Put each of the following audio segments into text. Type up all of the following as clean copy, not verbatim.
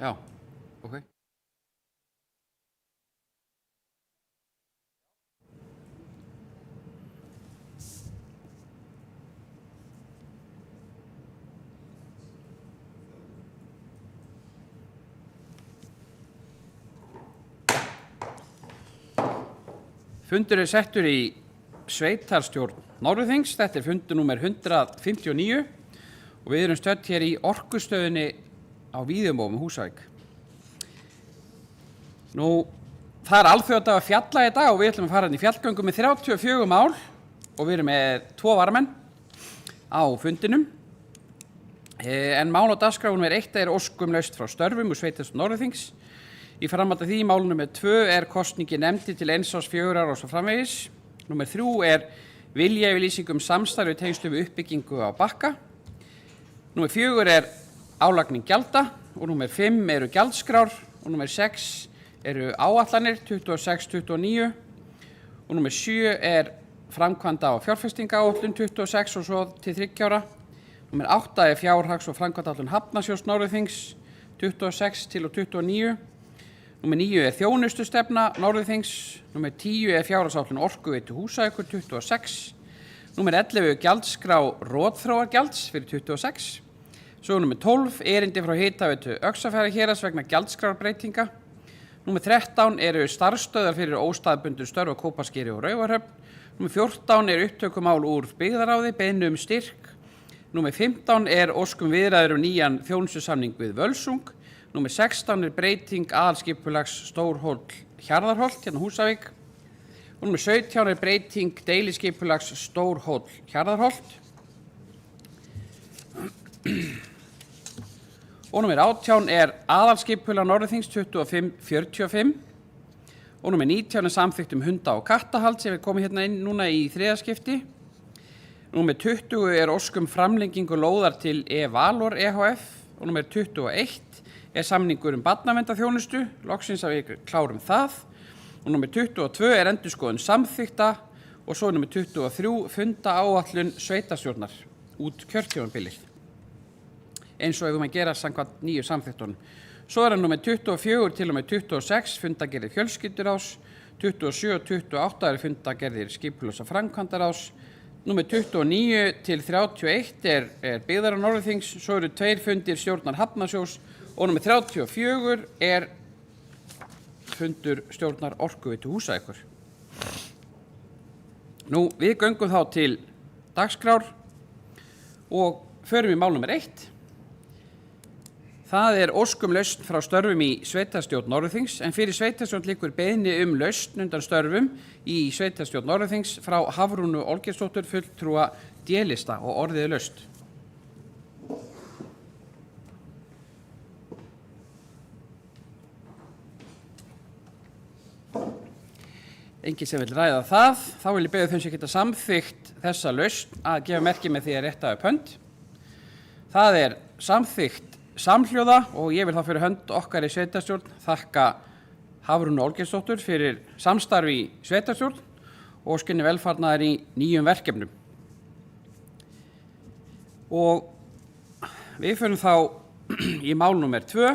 Já, ok. Fundur settur í sveitarstjórn Norðurþings. Þetta fundur númer 159 og við erum stödd hér í orkustöðinni á Víðumóum, Húsavík. Nú, það alþjóðadagur fjalla í dag og við ætlum að fara inn í fjallgöngu með 34 mál og við erum með 2 varamenn á fundinum. En mál á dagskráin er 1 óskum laust frá störfum úr sveitarstjórn Norðurþings. Í framhaldi af því mál nummer 2 kosningi nefndi til 1 árs 4 ára og svo framvegis. Númer 3 viljayfirlýsing samstarfi í tengslum við uppbyggingu á Bakka. Númer 4 álagning gjalda og númer 5 eru gjaldskrár og númer 6 eru áætlanir 26-29 og númer 7 framkvæmda og fjárfestingaáætlun 26 og svo til 3 ára. Númer 8 fjárhags- og framkvæmdaáætlun Hafnarsjóðs Norðurþings 26 til og 29. Númer 9 þjónustustefna Norðurþings. Númer 10 fjárhagsáætlun Orkuveitu Húsavíkur 26. Númer 11 gjaldskrá rotþróargjalds fyrir 26. Svo númer 12 erindi frá Hitaveitu Öxarfjarðarhéraðs vegna gjaldskrárbreytinga. Númer 13 eru starfsstöðvar fyrir óstaðbundin störf á Kópaskeri og Raufarhöfn. Númer 14 upptökumál úr byggðaráði, beiðni styrk. Númer 15 óskum viðræður nýjan þjónustusamning við Völsung. Númer 16 breyting aðalskipulags Stórhóll Hjarðarholt, hérna Húsavík. Og númer 17 breyting deiliskipulags Stórhóll Hjarðarholt. Og númer 18 aðalskipulag Norðurþings 2545. Og númer 19 samþykkt hunda- og kattahald sem komið hérna inn núna í 3. skipti. Númer 20 óskum framlengingu lóðar til Valor EHF. Og númer 21 samningur barnaverndarþjónustu, loksins að við klárum það. Og númer 22 endurskoðun samþykta og svo númer 23 fundaáætlun sveitarstjórnar út kjörtímabilið. Eins og ef að gera samkvæmt nýju samþyktunum. Svo númer 24 til og með 26 fundagerðir fjölskylduráðs, 27 og 28 fundagerðir skipulags- og framkvæmdaráðs. Númer 29 til 31 byggðar á Norðurþings, svo eru 2 fundir stjórnar Hafnarsjóðs og númer 34 fundur stjórnar Orkuveitu Húsavíkur. Nú, við göngum þá til dagskrár og förum í mál númer 1. Það óskum lausn frá störfum í sveitarstjórn Norðurþings, en fyrir sveitarstjórn liggur beiðni lausn undan störfum í sveitarstjórn Norðurþings frá Hafrúnu Olgeirsdóttur fulltrúa D-lista og orðið laust. Enginn sem vil ræða það, þá vil ég biðja þeim sem geta samþykkt þessa lausn að gefa merki með því að rétta upp hönd. Það samþykkt samhljóða og ég vil þá fyrir hönd okkar í sveitarstjórn þakka Hafrúnu Olgeirsdóttur fyrir samstarfi í sveitarstjórn og óskinni velfarnaðar í nýjum verkefnum. Og við förum þá í mál númer 2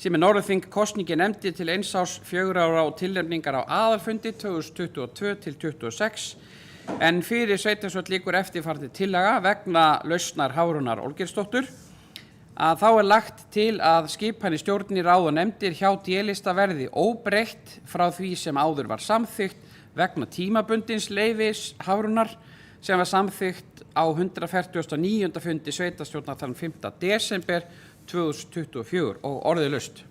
sem Norðurþing kosningi nefndi til 1 árs 4 ára og tilnefningar á aðalfundi 2022 til 26. En fyrir sveitarstjórn liggur eftirfarandi tillaga vegna lausnar Hafrúnar Olgeirsdóttur að þá lagt til að skipan í stjórnir ráð og nefndir hjá D-lista verði óbreytt frá því sem áður var samþykkt vegna tímabundins leyfis Hafrúnar sem var samþykkt á 149. fundi sveitarstjórnar þann 5. desember 2024 og orðið laust.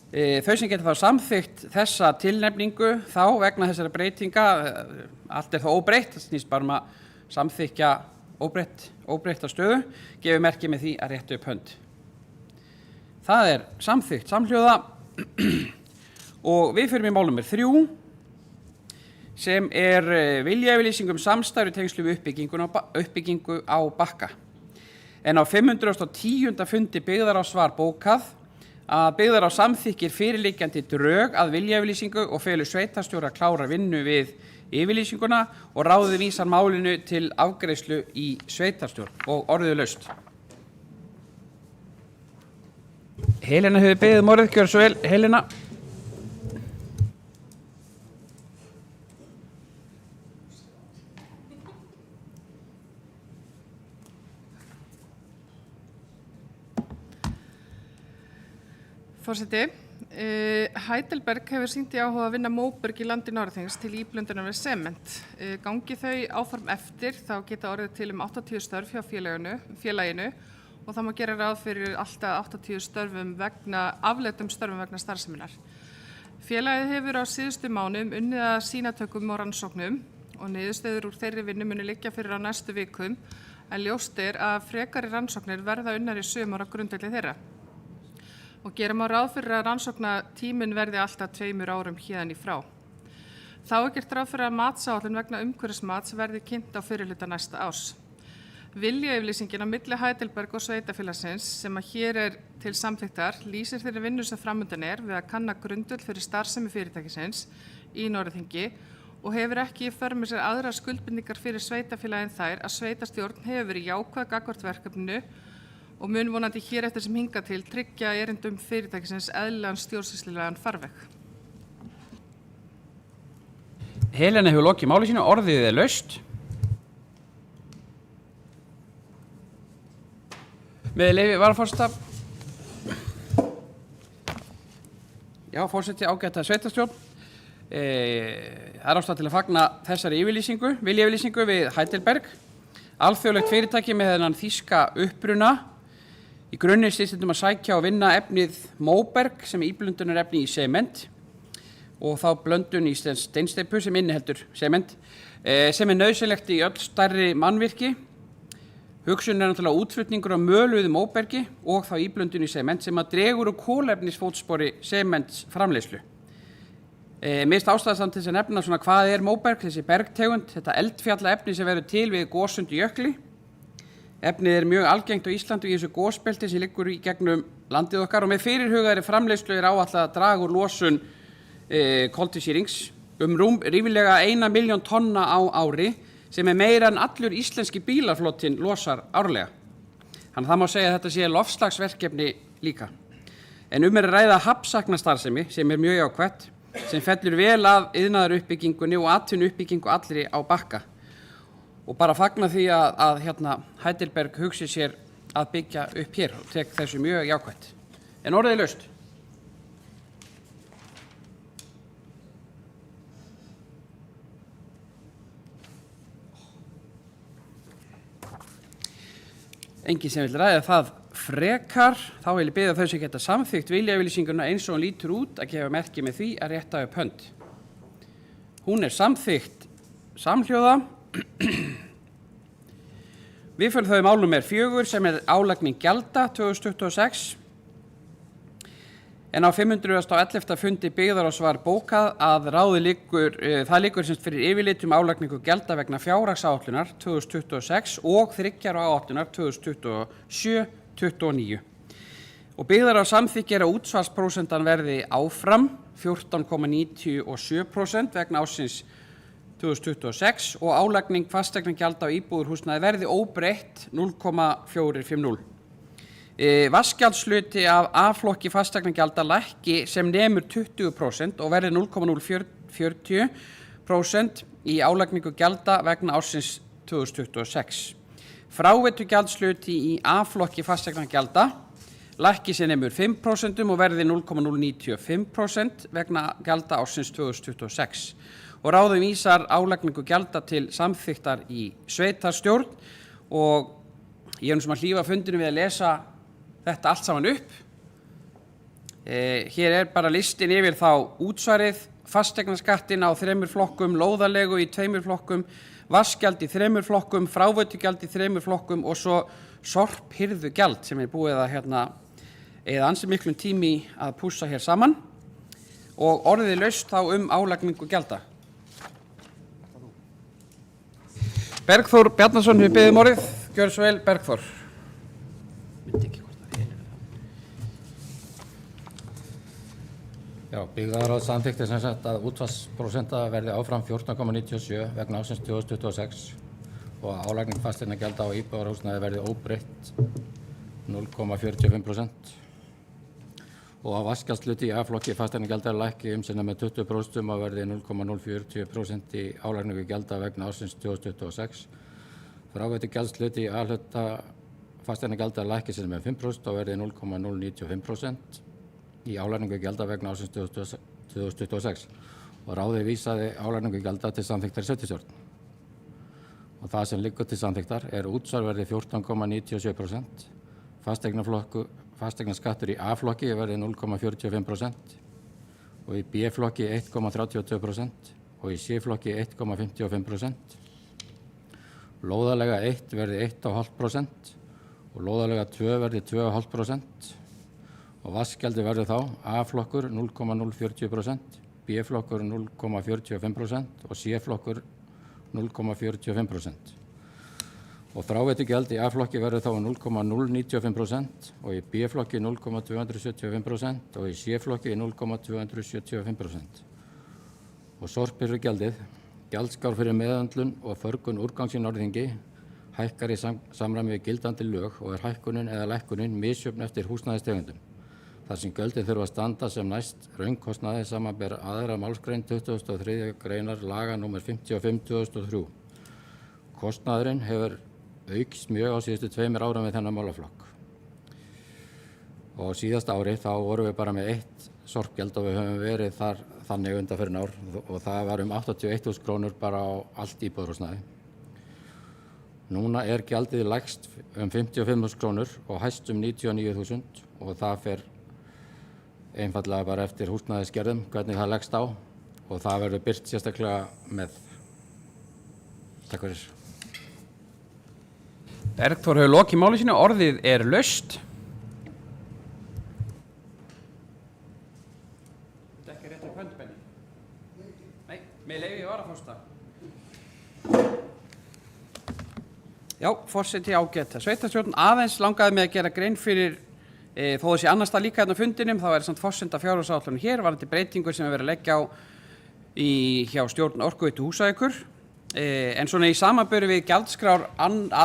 Þau sem geta þá samþykkt þessa tilnefningu þá vegna þessara breytinga, allt þá óbreytt, það snýst bara að samþykkja óbreytta stöðu, gefur merki með því að rétta upp hönd. Það samþykkt samhljóða og við förum í mál númer 3 sem viljayfirlýsing samstarf í tengslum við uppbyggingu á Bakka. En á 510. fundi byggðaráðs var bókað að byggðar á samþykkir fyrirliggjandi drög að viljayfirlýsingu og felur sveitarstjóra að klára vinnu við yfirlýsinguna og ráðið vísar málinu til afgreiðslu í sveitarstjórn og orðið laust. Helena hefur beðið orðið, gjörðu svo vel, Helena. Forseti, Heidelberg hefur sýnt í áhuga að vinna móberg í landi Norðþings til íblöndunar við sement. Gangi þau áform eftir þá geta orðið til 80 störf hjá félaginu og það má gera ráð fyrir alltaf 80 störfum afleiddum störfum vegna starfseminnar. Félagið hefur á síðustu mánuðum unnið að sýnatökum og rannsóknum og niðurstöður úr þeirri vinnu munu liggja fyrir á næstu vikum en ljóst að frekari rannsóknir verða unnar í sumar á grundvelli þeirra. Og gera má ráð fyrir að rannsóknatíminn verði alltaf 2 árum héðan í frá. Þá gert ráð fyrir að matsáætlun vegna umhverfismats verði kynnt á fyrrihluta næsta árs. Viljayfirlýsingin á milli Heidelberg og sveitafélagsins sem að hér til samþykktar lýsir þeirri vinnu sem framundan við að kanna grundvöll fyrir starfsemi fyrirtækisins í Norðþingi og hefur ekki í för með sér aðrar skuldbindingar fyrir sveitafélagin þær að sveitarstjórn hefur verið jákvæð gagnvart verkefninu og mun vonandi hér eftir sem hinga til tryggja erindum fyrirtækisins eðlilegan stjórnsýslulegan farveg. Helena hefur lokið máli sínu, orðið laust. Með leyfi varaforseta. Já, forseti ágæta sveitarstjórn. Það er ástæða til að fagna þessari viljayfirlýsingu við Heidelberg. Alþjóðlegt fyrirtæki með þennan þýska uppruna. Í grunni snýst að sækja og vinna efnið móberg sem er íblöndunarefni í sement og þá blöndun í steinsteypu sem inniheldur sement sem er nauðsynlegt í öll stærri mannvirki. Hugsunin er náttúrulega útflutningur á möluðu móbergi og þá íblöndun í sement sem að dregur úr kolefnisfótspori sements framleiðslu. Mest ástæðasamt til þess að nefna svona hvað er móberg, þessi bergtegund, þetta eldfjalla efni sem verður til við gosundi jökli. Efnið er mjög algengt á Íslandi í þessu gosbelti sem liggur í gegnum landið okkar og með fyrirhugaðri framleiðslu er áætlað að draga úr losun koltvísýrings ríflega 1 milljón tonna á ári sem er meira en allur íslenski bílaflotinn losar árlega. Þannig að það má segja að þetta sé loftslagsverkefni líka. En er að ræða hafnsagnarstarfsemi sem er mjög jákvætt, sem fellur vel að iðnaðaruppbyggingunni og atvinnuuppbyggingu allri á Bakka. Og bara fagna því að Heidelberg hugsi sér að byggja upp hér og tek þessu mjög jákvætt. En orðið laust. Enginn sem vil ræða það frekar, þá vil ég biðja þau sem geta samþykkt viljayfirlýsinguna eins og hún lítur út að gefa merki með því að rétta upp hönd. Hún er samþykkt samhljóða. Við fyrir þau mál númer 4 sem er álagning gjalda 2026 en á 511. fundi byggðarráðs var bókað að það liggur semst fyrir yfirlitum álagningu gjalda vegna fjárhagsáætlunar 2026 og 3 ára áætlunar 2027-29 og byggðarráð samþykkir að útsvarsprósentan verði áfram 14,97% vegna ársins 2026 og álagning fasteignagjalda á íbúðarhúsnæði verði óbreytt 0,450. Vatnsgjaldshluti af A-flokki fasteignagjalda lækki sem nemur 20% og verði 0,040% í álagningu gjalda vegna ársins 2026. Fráveitugjaldshluti í A-flokki fasteignagjalda lækki sem nemur 5% og verði 0,095% vegna gjalda ársins 2026. Og ráðum vísar álagningu gjalda til samþykktar í sveitarstjórn og ég sem að hlífa fundinu við að lesa þetta allt saman upp. Hér bara listin yfir þá útsvarið, fasteignaskattin á 3 flokkum, lóðarleigu í 2 flokkum, vatnsgjald í 3 flokkum, fráveitugjald í 3 flokkum og svo sorphirðugjald sem er búið að eða ansi miklum tími að pússa hér saman og orðið laust þá álagningu gjalda. Bergþór Bjarnason hefur beðið orðið. Gjörðu svo vel, Bergþór. Já, byggðarráð samþykkti sem sagt að útvarsprósenta verði áfram 14,97 vegna ársins 2026 og að álagning fasteignagjalda á íbúðarhúsnæði verði óbreytt 0,45% og að vaskjaldshluti í A-flokki fasteignagjalda lækki sinna með 20% og verði 0,040% í álagningu gjalda vegna ársins 2026. Fráveitugjaldshluti í A-hluta fasteignagjalda lækki sinna með 5% og verði 0,095% í álagningu gjalda vegna ársins 2026 og ráðið vísaði álagningu gjalda til samþykktar í sveitarstjórn. Og það sem liggur til samþykktar útsvar verði 14,97%, fasteignaskattur í A-flokki verði 0,45% og í B-flokki 1,32% og í C-flokki 1,55%. Lóðalega 1 verði 1,5% og lóðalega 2 verði 2,5%. Og vaskgjaldi verður þá A-flokkur 0,040%, B-flokkur 0,45% og C-flokkur 0,45%. Og fráveitugjald í A-flokki verður þá 0,095% og í B-flokki 0,275% og í C-flokki 0,275%. Og sorphirðugjaldið, gjaldskrár fyrir meðhöndlun og förgun úrgangs í Norðþingi, hækkar í samræmi við gildandi lög og hækkunin eða lækkunin misjöfn eftir húsnæðistegundum. Þar sem gjöldin þurfa að standa sem næst raunkostnaði samanber 2. málsgrein 23. greinar laga nr. 55/2003. Kostnaðurinn hefur aukist mjög á síðustu 2 árum við þennan málaflokk. Og síðasta ári þá vorum við bara með 1 sorpgjald og við höfum verið þar þannig undanfarin ár og það var 81.000 krónur bara á allt íbúðarhúsnæði. Núna gjaldið lægst 55.000 krónur og hæst 99.000 og það fer einfallega bara eftir húsnæðisgerðum, hvernig það leggst á og það verður birt sérstaklega með. Takk fyrir. Bergþór hefur lokið máli sínu, orðið laust. Þetta ekki rétt kvöldbenni? Nei, með leyfi varaforseta. Já, forseti ágætt. Sveitarstjórn aðeins langaði með að gera grein fyrir þó þessi annars það líka hérna á fundinum, þá samt forsenda fjárhagsáætlun hér varðandi breytingur sem verið að leggja á hjá stjórn Orkuveitu Húsavíkur. En svona í samanburði við gjaldskrár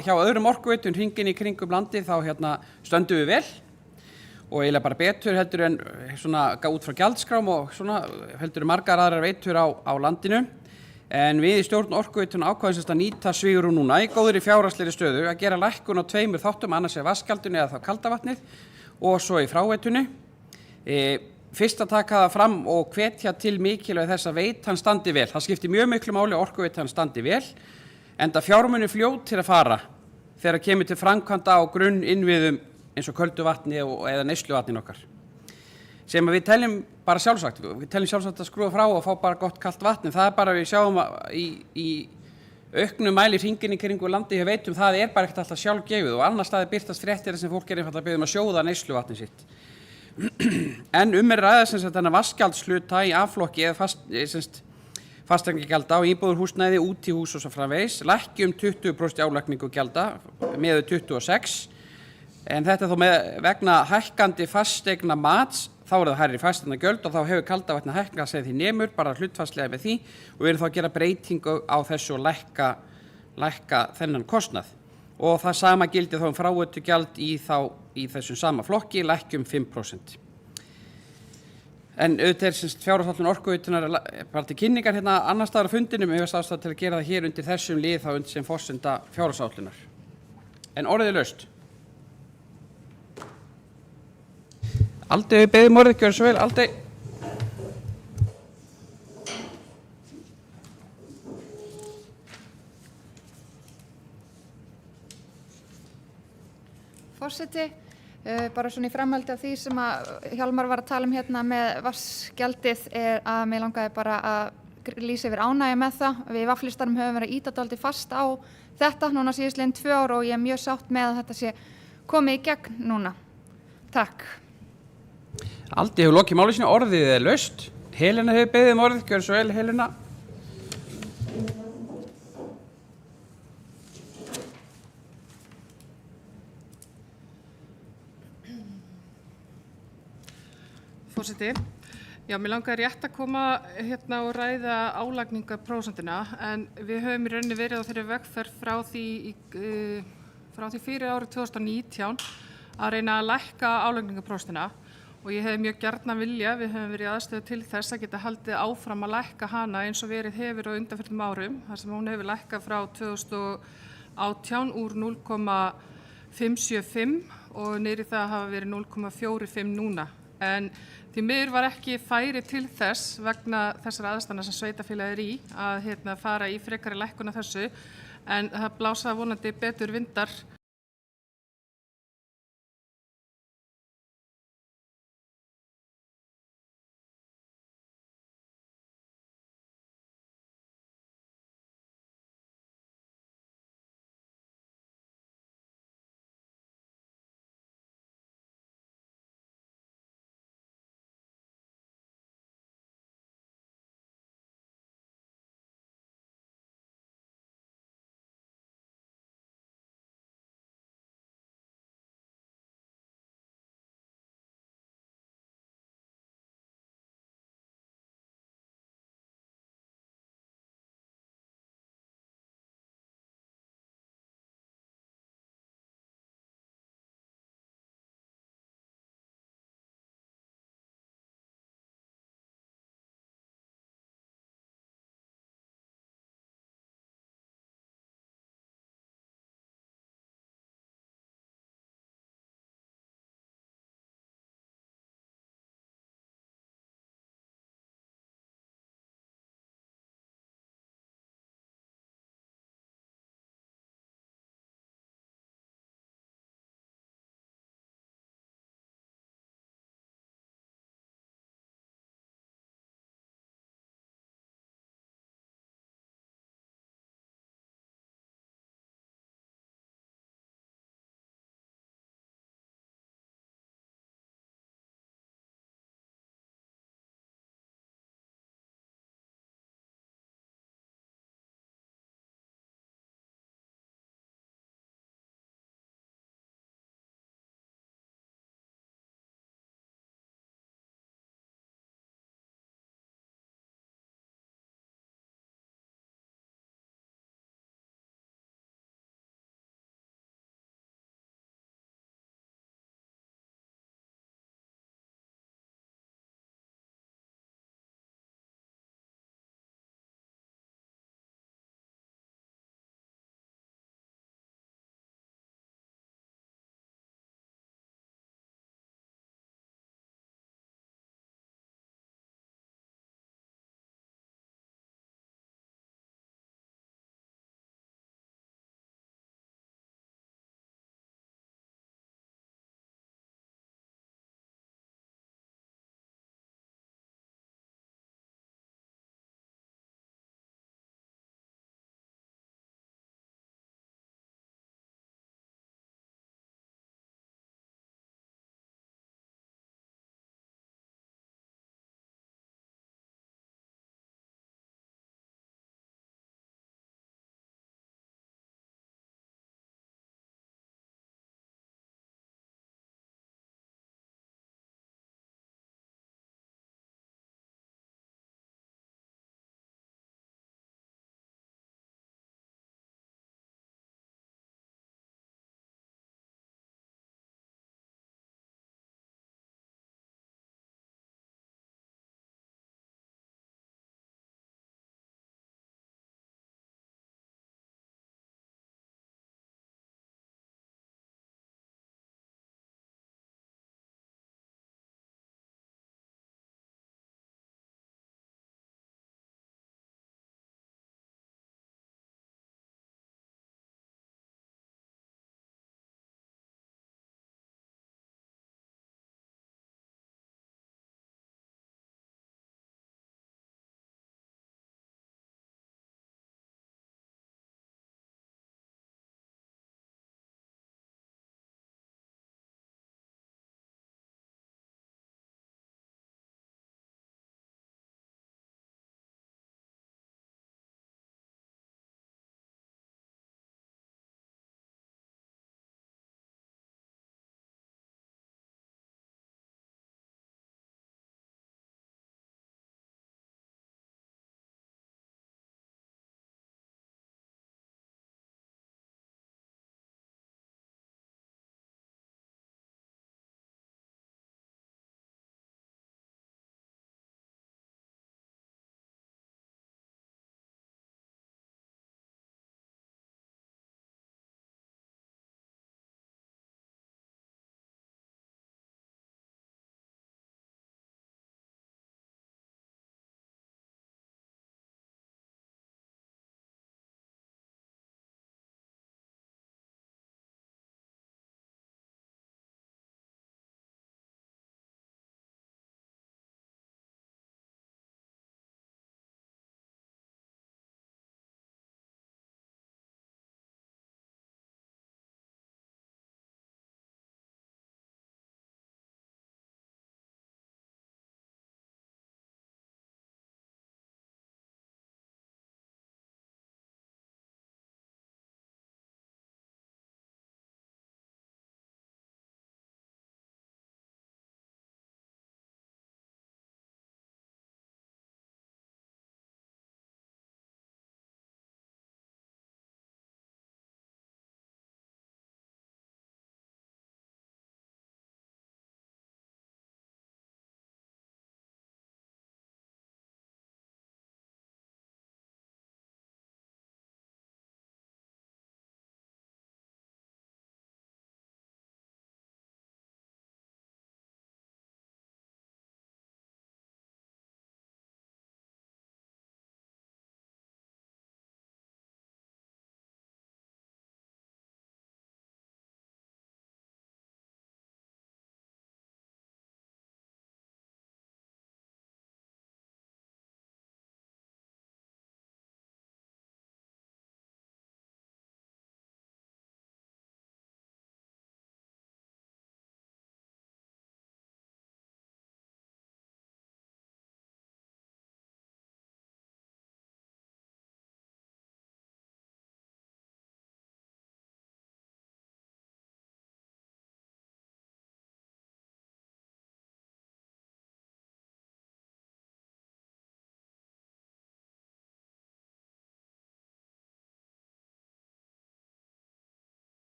hjá öðrum orkuveitum hringinn í kringum landið þá stöndum við vel og eiginlega bara betur heldur en svona út frá gjaldskrám og svona heldur margar aðrar veitur á landinu. En við í stjórn Orkuveituna ákváðum að nýta svigrúm núna í góðri fjárhagslegri stöðu að gera lækkun á 2 þáttum, annars vatnsgjaldinu eða þá kaldavatnið og svo í fráveitunni. Fyrst að taka það fram og hvetja til mikilvægi þess að veitan standi vel. Það skiptir mjög miklu máli að Orkuveitan standi vel, enda fjármuni fljótir að fara þegar kemur til framkvæmda á grunninnviðum eins og köldu vatni eða neysluvatnin okkar. Sem við teljum bara sjálfsagt. Við teljum sjálfsagt að skrúfa frá og fá bara gott kalt vatn, en það bara við sjáum í auknum mæli hringinn í kringum landið hjá veitum, það bara ekkert alltaf sjálfgefið og annars staðar birtast fréttir sem fólk einfaldlega að biðja að sjóða neysluvatnið sitt. En ræða sem sagt þennan vaskgjaldshluta í A-flokki eða fasteignagjalda á íbúðarhúsnæði, útihús og svo framvegis, lækki 20% álagningu gjalda með 26, en þetta þó vegna hækkandi fasteignamats. Þá það hærri fasteignagjöld og þá hefur kaldavatnið hækkað sem því nemur, bara hlutfallslega með því og við erum þá að gera breytingu á þessu og lækka þennan kostnað. Og það sama gildi þá fráveitugjald í þessum sama flokki, lækkjum 5%. En auðvitað fjárhagsáætlun Orkuveitunar bara til kynningar hérna annars staðar á fundinum, við höfum ástæðu til að gera það hér undir þessum lið þá undir sem forsenda fjárhagsáætlunar. En orðið laust. Aldi, við beðum orðið, gjörðu svo vel, Aldi. Forseti, bara svona í framhaldi af því sem að Hjálmar var að tala hérna með vatnsgjaldið að mig langaði bara að lýsa yfir ánægju með það. Við í Vaflistanum höfum verið að ýta dálítið fast á þetta núna síðastliðin 2 ár og ég mjög sátt með að þetta sé komið í gegn núna. Takk. Aldi hefur lokið máli sínu, orðið laust. Helena hefur beðið orðið, gjörðu svo vel, Helena. Forseti, Já, mér langar rétt að koma hérna og ræða álagningarprósentina en við höfum í rauninni verið á þeirri vegferð frá því fyrir árið 2019 að reyna að lækka álagningarprósentina og ég hef mjög gjarnan vilja, við höfum verið í aðstöðu til þess að geta haldið áfram að lækka hana eins og verið hefur á undanförnum árum, þar sem hún hefur lækkað frá 2018 úr 0,575 og niður í það hafa verið 0,45 núna. En því miður var ekki færi til þess vegna þessara aðstæðna sem sveitarfélagið í að fara í frekari lækkun af þessu en það blása vonandi betur vindar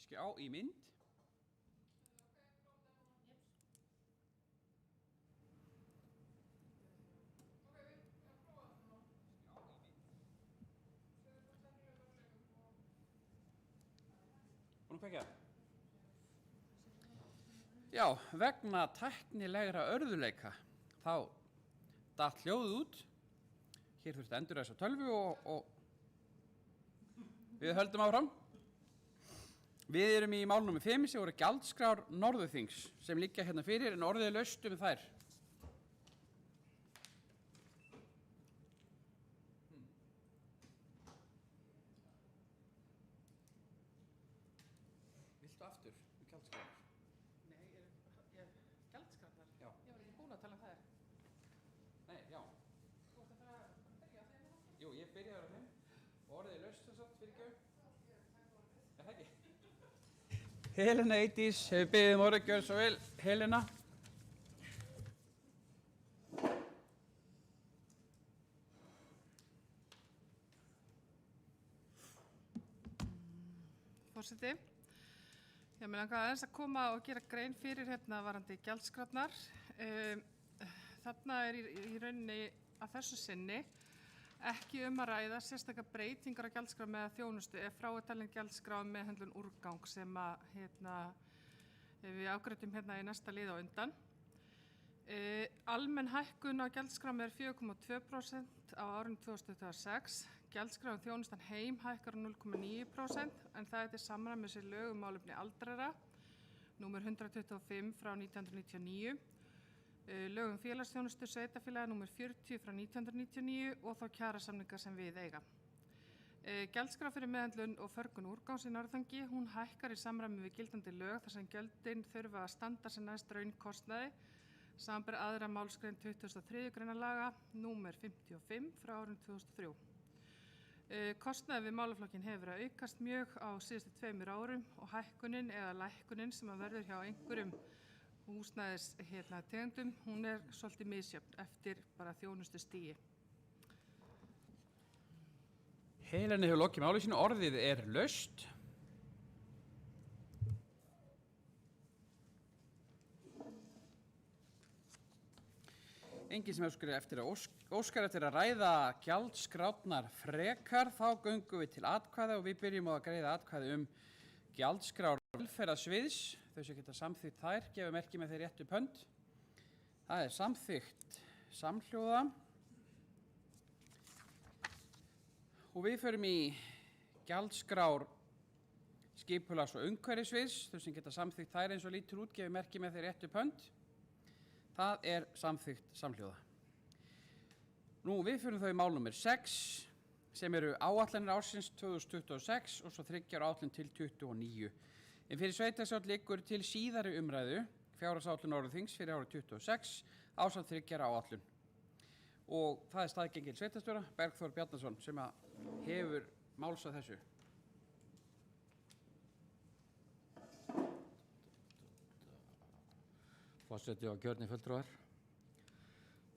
skjá í mynd. Búin að kveikja? Já, vegna tæknilegra örðuleika þá datt hljóðið út. Hér þurfti að endurræsa tölvu og við höldum áfram. Við erum í mál númer 5 sem voru gjaldskrár Norðurþings sem liggja hérna fyrir en orðið er laust þær. Viltu aftur um gjaldskránar? Nei, gjaldskrárnar? Já. Ég var ekki búin að tala um það. Nei, já. Þú ert að fara að byrja á þeim? Jú, ég byrjaði á þeim. Orðið er laust þess að fyrir ekki. Er það ekki? Helena Eydís hefur beðið orðið, gjörðu svo vel. Helena. Forseti, ég með langar aðeins að koma og gera grein fyrir hérna varandi gjaldskrárnar. Þarna er í rauninni að þessu sinni ekki að ræða sérstakar breytingar á gjaldskrá með þjónustu ef frátalin gjaldskrá með höndlun úrgang sem að við afgreiddum hérna í næsta lið á undan. Almenn hækkun á gjaldskrám er 4,2% á árinu 2026. Gjaldskrá þjónustan heim hækkar 0,9% en það er til samræmis við lög um málefni aldraðra, númer 125 frá 1999, lög um félagsþjónustu sveitarfélaga númer 40 frá 1999 og þá kjarasamninga sem við eiga. Gjaldskrá fyrir meðhöndlun og förgun úrgangs í Norðurþingi, hún hækkar í samræmi við gildandi lög þar sem gjöldin þurfa að standa sem næst raunkostnaði, samanber aðra málsgrein 23. greina laga, númer 55 frá árinu 2003. Kostnaði við málaflokkin hefur verið að aukast mjög á síðustu 2 árum og hækkunin eða lækkunin sem að verður hjá einhverjum húsnæðis tegundum, hún er svolítið misjöfn eftir bara þjónustu stigi. Helena hefur lokið máli sínu, orðið er laust. Enginn sem óskar eftir að ræða gjaldskrárnar frekar, þá göngum við til atkvæða og við byrjum á að greiða atkvæði gjaldskrár velferðarsviðs. Þau sem geta samþykkt þær, gefum merki með þeir réttu upp hönd. Það er samþykkt samhljóða. Og við förum í gjaldskrár skipulags- og umhverfissviðs. Þau sem geta samþykkt þær eins og lítur út, gefum merki með þeir réttu upp hönd. Það er samþykkt samhljóða. Nú, við fyrir þau í mál númer 6 sem eru áætlanir ársins 2026 og svo 3 ára áætlun til 29. En fyrir sveitarstjórn liggur til síðari umræðu fjárhagsáætlun Norðurþings fyrir árið 26 ásamt 3 ára áætlun. Og það er staðgengil sveitarstjóra, Bergþór Bjarnason, sem hefur máls að þessu. Forseti og kjörnir fulltrúar.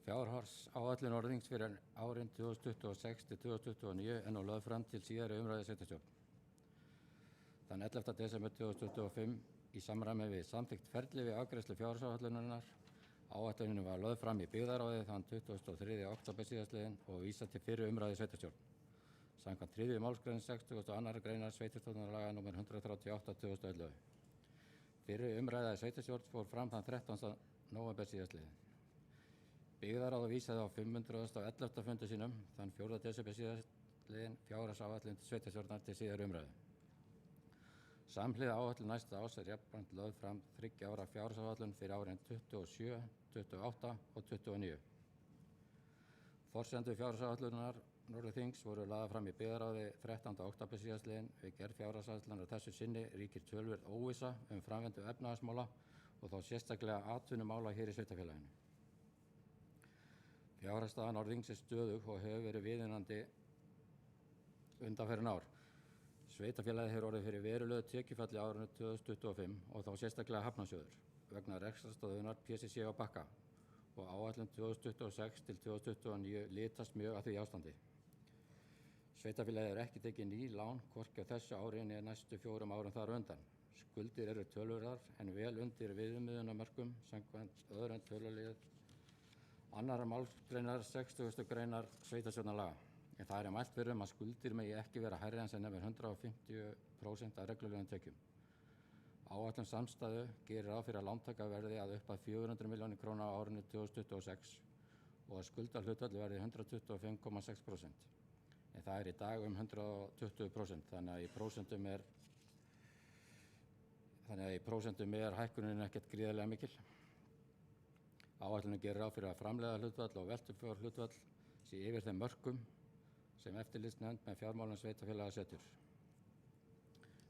Fjárhagsáætlun Norðurþings fyrir árin 2026 til 2029 er nú lögð fram til síðari umræðu sveitarstjórn. Þann 11. desember 2025 í samræmi við samþykkt ferli við afgreiðslu fjárhagsáætlunarinnar. Áætlunin var lögð fram í byggðarráði þann 23. október síðastliðinn og vísað til fyrri umræðu sveitarstjórn. Samkvæmt 3. málsgrein 62. greinar sveitarstjórnarlaga nr. 138/2011. Fyrri umræða sveitarstjórn fór fram þann 13. nóvember síðastliðinn. Byggðarráð vísaði á 511. fundi sínum þann 4. desember síðastliðinn fjárhagsáætlun sveitarstjórnar til síðari umræðu. Samhliða áætlun næsta árs er jafnframt lögð fram 3 ára fjárhagsáætlun fyrir árin 27, 28 og 29. Forsendur fjárhagsáætlunar Norðurþings voru lagðar fram í byggðarráði 13. október síðastliðinn. Við gerð fjárhagsáætlunar þessu sinni ríkir töluverð óvissa framvindu efnahagsmála og þá sérstaklega atvinnumála hér í sveitarfélaginu. Fjárhagsstaða Norðurþings er stöðug og hefur verið viðunandi undanfarin ár. Sveitarfélagið hefur orðið fyrir verulegu tekjufalli á árinu 2025 og þá sérstaklega Hafnarsjóður vegna rekstrarstöðvunar PCC á Bakka og áætlun 2026 til 2029 litast mjög að því ástandi. Sveitarfélagið ekki tekið ný lán hvorki á þessu ári né næstu 4 árum þar á undan. Skuldir eru töluverðar en vel undir viðmiðunarmörkum samkvæmt öðrum tölulið annarrar málsgreinar 60. greinar sveitarstjórnarlaga. En það er mælt fyrir að skuldir megi ekki vera hærri en sem nemur 150% af reglulegum tekjum. Áætlun samstæðu gerir ráð fyrir að lántaka verði að upp að 400 milljónir króna á árinu 2026 og að skuldahlutfall verði 125,6%. En það er í dag 120%, þannig að í prósentum er hækkunin ekkert gríðarlega mikil. Áætlunin gerir ráð fyrir að framleiða hlutfall og veltufjárhlutfall sé yfir þeim mörkum sem eftirlitsnefnd með fjármálum sveitarfélaga setur.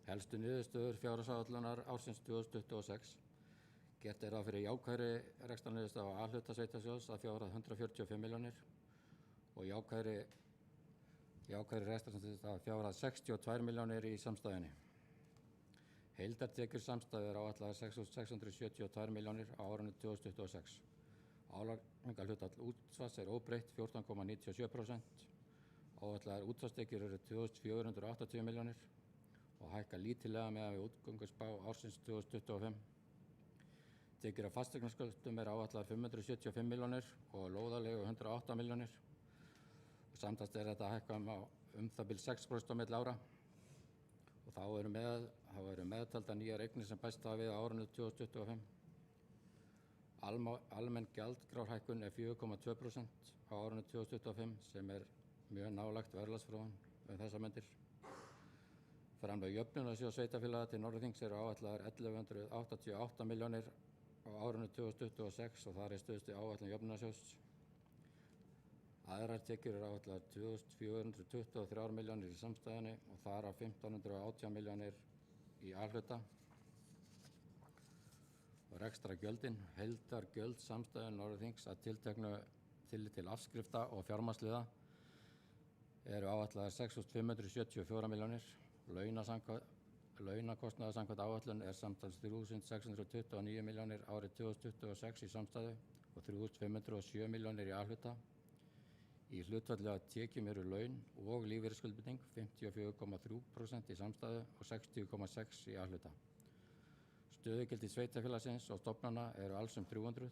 Helstu niðurstöður fjárhagsáætlunar ársins 2026. Gert er ráð fyrir jákvæðri rekstrarniðurstaða á A-hluta sveitarfélags að fjárhæð 145 milljónir og jákvæðri rekstrarniðurstaða að fjárhæð 62 milljónir í samstæðunni. Heildartekjur samstæðu er áætlaðar 6.672 milljónir á árinu 2026. Álagningarhlutfall útsvars er óbreytt 14,97%. Áætlaðar útsvarstekjur eru 2.480 milljónir og hækka lítillega meðan við útgönguspá ársins 2025. Tekjur af fasteignarskuldum er áætlaðar 575 milljónir og lóðarleigu 108 milljónir. Samtals er þetta að hækka það bil 6% á milli ára. Og þá eru meðtalda nýjar eignir sem bæst hafa við á árinu 2025. Almenn gjaldskrárhækkun er 4,2% á árinu 2025 sem er mjög nálægt verðlagsþróun þessar mundir. Framlög jöfnunarsjóðs sveitarfélaga til Norðurþings eru áætlaðar 1.188 milljónir á árinu 2026 og þar er stuðst við áætlun jöfnunarsjóðs. Aðrar tekjur eru áætlaðar 2.423 milljónir í samstæðunni og þar af 1.518 milljónir í A-hluta. Og rekstrargjöldin, heildargjöld samstæðu Norðurþings að tilteknu tillit til afskrifta og fjármagnsliða eru áætlaðar 6.574 milljónir. Launakostnaður samkvæmt áætlun er samtals 3.629 milljónir árið 2026 í samstæðu og 3.507 milljónir í A-hluta. Í hlutfalli af tekjum eru laun og lífeyrisskuldbinding 54,3% í samstæðu og 60,6% í A-hluta. Stöðugildi sveitarfélagsins og stofnana eru alls 300.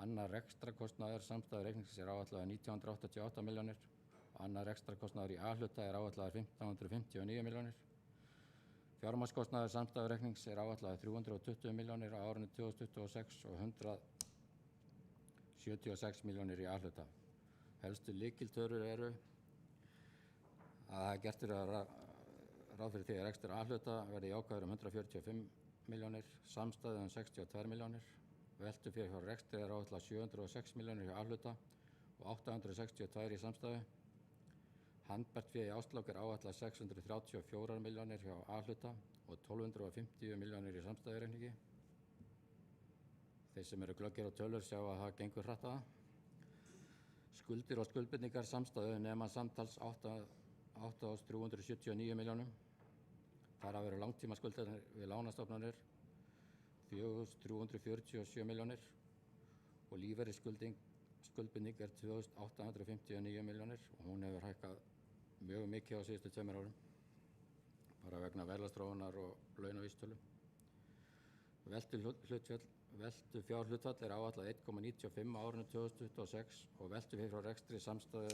Annar rekstrarkostnaður samstæðu reiknings er áætlaður 1988 milljónir. Annar rekstrarkostnaður í A-hluta er áætlaður 1559 milljónir. Fjármagnskostnaður samstæðu reiknings er áætlaður 320 milljónir á árinu 2026 og 176 milljónir í A-hluta. Helstu lykiltölur eru að gert er ráð fyrir því að rekstur A-hluta verði jákvæður 145 milljónir, samstæðu 62 milljónir, veltufé hjá rekstri er áætlað 706 milljónir hjá A-hluta og 862 í samstæðu. Handbært fé í árslok er áætlað 634 milljónir hjá A-hluta og 1250 milljónir í samstæðureikningi. Þeir sem eru glöggir á tölur sjá að það gengur hratt að. Skuldir og skuldbindingar samstæðu nema samtals 8.379 milljónum. Þar af eru langtímaskuldir við lánastofnanir 4.347 milljónir og lífeyrisskuldbinding er 2.859 milljónir og hún hefur hækkað mjög mikið á síðustu 2 árum bara vegna verðlagsþróunar og launavísitölu. Veltufjárhlutfall er áætlað 1,95 á árinu 2026 og veltufé frá rekstri samstæðu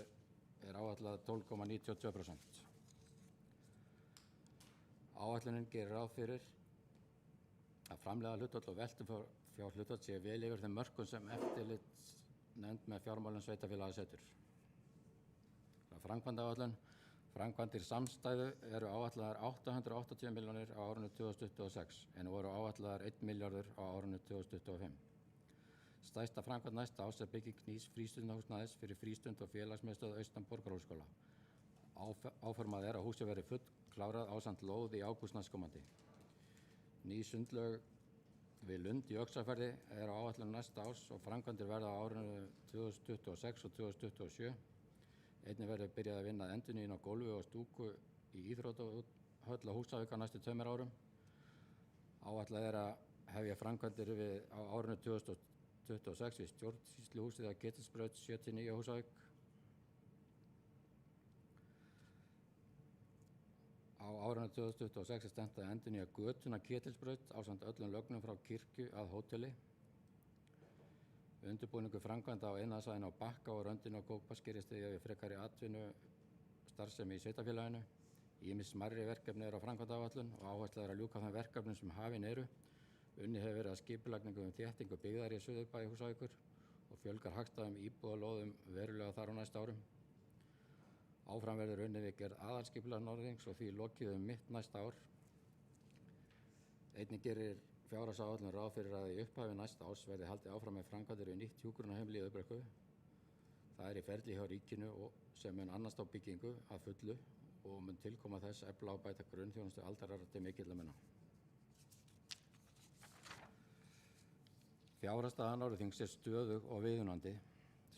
er áætlað 12,92%. Áætlunin gerir ráð fyrir að framleiða hlutfall og veltufjárhlutfall sé vel yfir þeim mörkum sem eftirlitsnefnd með fjármálum sveitarfélaga setur. Framkvæmdaáætlun. Framkvæmdir samstæðu eru áætlaðar 880 milljónir á árinu 2026 en voru áætlaðar 1 milljarður á árinu 2025. Stærsta framkvæmd næsta árs er bygging nýs frístundahúsnæðis fyrir frístund og félagsmiðstöð austan Borgarhólsskóla. Áformað er að húsið verði fullklárað ásamt lóð í ágúst næstkomandi. Ný sundlaug við Lund í Öxarfirði er á áætlun næsta árs og framkvæmdir verða á árinu 2026 og 2027. Einnig verður byrjað að vinna að endurnýjun á gólfi og stúku í íþróttahöll á Húsavík á næstu 2 árum. Áætlað er að hefja framkvæmdir á árinu 2026 við stjórnsýsluhúsið að Ketilsbraut 79 á Húsavík. Á árinu 2026 er stefnt að endurnýja götuna Ketilsbraut ásamt öllum lögnum frá kirkju að hóteli. Undirbúningur framkvæmda á iðnaðarsvæðinu á Bakka og röndinu á Kópaskeri styðja við frekari atvinnu starfsemi í sveitarfélaginu. Ýmis smærri verkefni eru á framkvæmdaáætlun og áhersla er að ljúka þeim verkefnum sem hafin eru. Unnið hefur verið að skipulagningu þéttingu byggðar í Suðurbæ í Húsavíkur og fjölgar hagstæðum íbúðalóðum verulega þar á næsta árum. Áfram verður unnið við gerð aðalskipulag Norðings og því lokið mitt næsta ár. Einnig gerir fjárhagsáætlun ráð fyrir að í upphafi næsta árs verði haldið áfram með framkvæmdir við nýtt hjúkrunarheimili í Auðbrekku. Það er í ferli hjá ríkinu og sem mun annast á byggingu að fullu og mun tilkoma þess efla og bæta grunnþjónustu aldraðra til mikilla muna. Fjárhagsstaða Norðurþings er stöðug og viðunandi,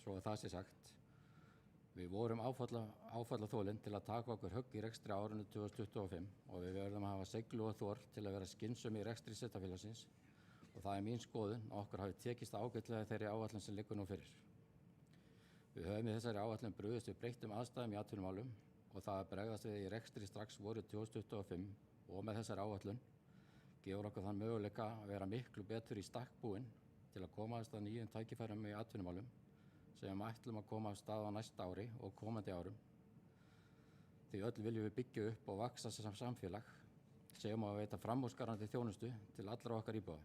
svo að það sé sagt. Við vorum áfallaþolin til að taka okkur högg í rekstri árinu 2025 og við verðum að hafa seiglu og þor til að vera skynsöm í rekstri sveitarfélagsins og það er mín skoðun að okkur hafi tekist ágætlega þeirri áætlun sem liggur nú fyrir. Við höfum í þessari áætlun brugðist við breyttum aðstæðum í atvinnumálum og það að bregðast við í rekstri strax voru 2025 og með þessari áætlun gefur okkur þann möguleika að vera miklu betur í stakk búin til að komast að nýjum tækifærum í atvinnumálum sem ætlum að koma af stað á næsta ári og komandi árum. Því öll viljum við byggja upp og vaxa sem samfélag sem að veita framúrskarandi þjónustu til allra okkar íbúa.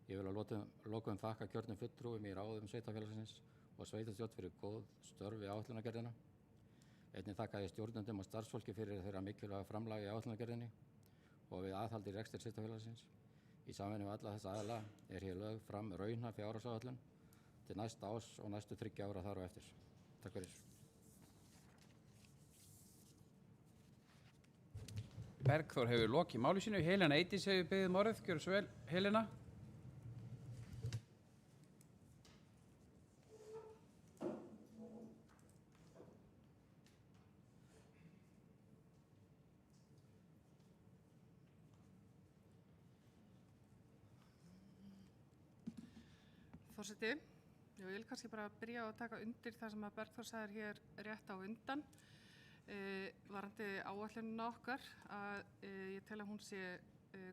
Ég vil að lokum þakka kjörnum fulltrúum í ráðum sveitarfélagsins og sveitarstjórn fyrir góð störf við áætlunargerðina. Einnig þakka ég stjórnendum og starfsfólki fyrir þeirra mikilvæga framlag í áætlunargerðinni og við aðhaldi rekstri sveitarfélagsins. Í samvinnu við alla þessa aðila er hér lögð fram raunhæf fjárhagsáætlun til næsta árs og næstu 3 ára þar á eftir. Takk fyrir. Bergþór hefur lokið máli sínu. Helena Eydís hefur beðið orðið. Gjörðu svo vel, Helena. Forseti, ég vil kannski bara byrja á að taka undir það sem að Bergþór sagði hér rétt á undan varandi áætlunina okkar að ég tel að hún sé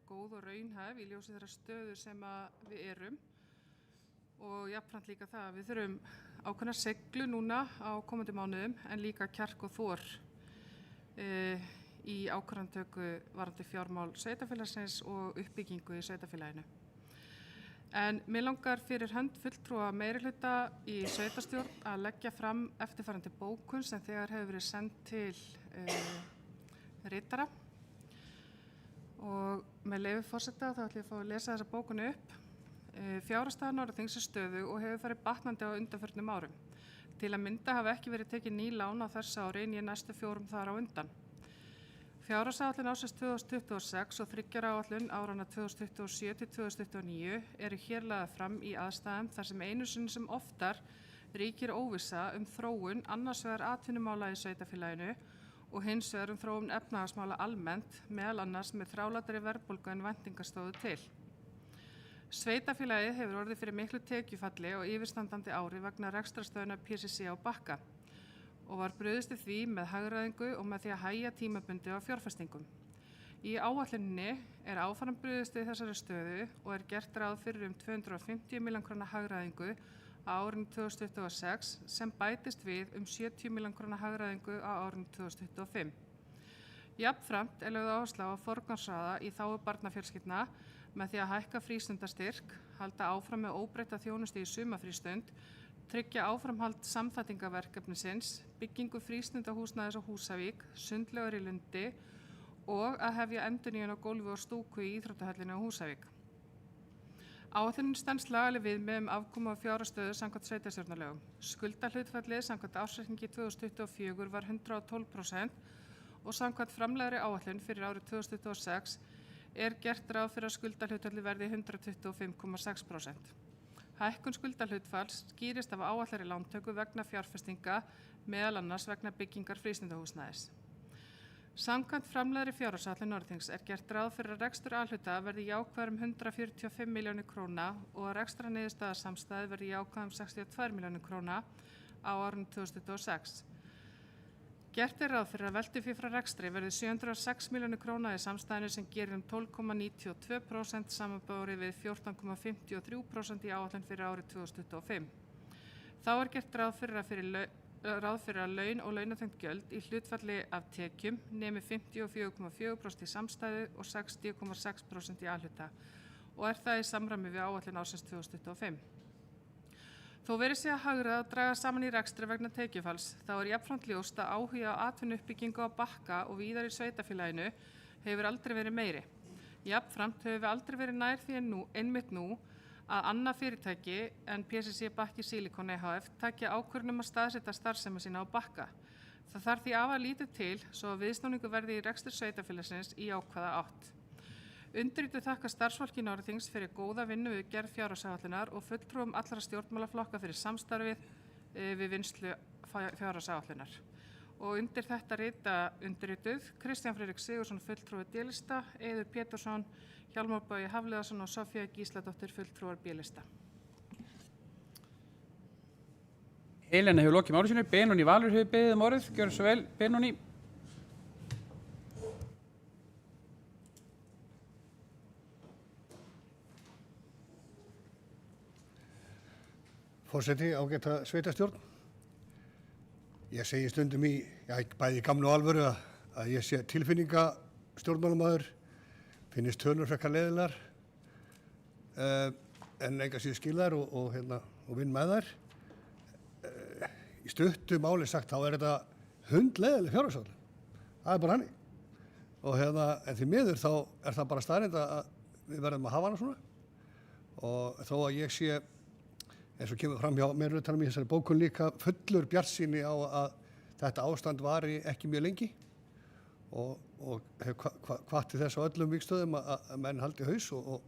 góð og raunhæf í ljósi þeirra stöðu sem að við erum og jafnframt líka það að við þurfum ákveðna seiglu núna á komandi mánuðum en líka kjark og þor í ákvarðanatöku varandi fjármál sveitarfélagsins og uppbyggingu í sveitarfélaginu. En mér langar fyrir hönd fulltrúa meirihluta í sveitarstjórn að leggja fram eftirfarandi bókun sem þegar hefur verið send til ritara og með leyfi forseta þá ætlum ég að fá að lesa þessa bókunu upp. Fjárhagsstaða Norðurþings er stöðug og hefur farið batnandi á undanförnum árum. Til að mynda hafa ekki verið tekin ný lán á þessu ári en í næstu 4 þar á undan. Fjárhagsáætlun ársins 2026 og 3 ára áætlun árana 2027 til 2029 eru hér lagðar fram í aðstæðum þar sem einu sinni sem oftar ríkir óvissa þróun annars vegar atvinnumála í sveitarfélaginu og hins vegar þróun efnahagsmála almennt, meðal annars með þrálátari verðbólgu en væntingar stóðu til. Sveitarfélagið hefur orðið fyrir miklu tekjufalli og yfirstandandi ári vegna rekstrarstöðunar PCC á Bakka og var brugðist við því með hagræðingu og með því að hægja tímabundi á fjárfestingum. Í áætluninni er áfram brugðist við þessari stöðu og er gert ráð fyrir 250 milljón króna hagræðingu á árinu 2026 sem bætist við 70 milljón króna hagræðingu á árinu 2025. Jafnframt er lögð áhersla á að forgangsraða í þágu barnafjölskyldna með því að hækka frístundastyrk, halda áfram með óbreytta þjónustu í sumarfrístund, tryggja áframhald samþættingaverkefnisins, byggingu frístundahúsnæðis á Húsavík, sundlaugar í Lundi og að hefja endurnýjun á gólfi og stúku í íþróttahöllinni á Húsavík. Áætlunin stenst lagaleg viðmið afkomu og fjárhagsstöðu samkvæmt sveitarstjórnarlögum. Skuldahlutfallið samkvæmt ársreikningi 2024 var 112% og samkvæmt framlegri áætlun fyrir árið 2026 er gert ráð fyrir að skuldahlutfallið verði 125,6%. Hækkun skuldahlutfalls skýrist af áætlari lántöku vegna fjárfestinga, meðal annars vegna byggingar frístundahúsnæðis. Samkvæmt framlegri fjárhagsáætlun Norðurþings er gert ráð fyrir að rekstur A-hluta verði jákvæður 145 milljónir króna og að rekstrarniðurstaða samstæðu verði jákvæð 62 milljónir króna á árinu 2026. Gert er ráð fyrir að veltufé frá rekstri verði 706 milljónir króna í samstæðinu sem gerir 12,92% samanborið við 14,53% í áætlun fyrir árið 2025. Þá er gert ráð fyrir að laun og launatengt gjöld í hlutfalli af tekjum nemi 54,4% í samstæðu og 60,6% í A-hluta og er það í samræmi við áætlun ársins 2025. Þó verið sé að hagræða að draga saman í rekstri vegna tekjufalls, þá er jafnframt ljóst að áhugi á atvinnuuppbyggingu á Bakka og víðar í sveitarfélaginu hefur aldrei verið meiri. Jafnframt hefur við aldrei verið nær því einmitt nú að annað fyrirtæki en PCC Bakki Silicon EHF takja ákvörðun að staðsetja starfsemi sína á Bakka. Það þarf því afar lítið til svo að viðsnúningu verði í rekstri sveitarfélagsins í ákvaða átt. Undirrituð þakka starfsfólki Norðþings fyrir góða vinnu við gerð fjárhagsáætlunar og fulltrúum allra stjórnmálaflokka fyrir samstarfið við vinnslu fjárhagsáætlunar. Og undir þetta rita undirrituð Kristján Friðrik Sigurðsson fulltrúi D-lista, Eiður Pétursson, Hjálmar Bogi Hafliðason og Sofía Gísladóttir fulltrúar B-lista. Helena hefur lokið máli sínu, Benóný Valur hefur beðið orðið, gjörðu svo vel, Benóný. Forseti, ágæta sveitarstjórn. Ég segi stundum bæði í gamlu og alvöru að ég sé tilfinninga stjórnmálamaður, finnist tölur frekar leiðilegar, en enga síður skil þær og vinn með þær. Í stuttu máli sagt þá er þetta hundleiðileg fjárhagsáætlun. Það er bara hannig. En því miður þá er það bara staðreynd að við verðum að hafa hana svona. Og þó að ég sé, eins og kemur fram hjá meirihlutanum í þessari bókun líka, fullur bjartsýni á að þetta ástand vari ekki mjög lengi og hef hvatt til þess á öllum vígstöðum að menn haldi haus og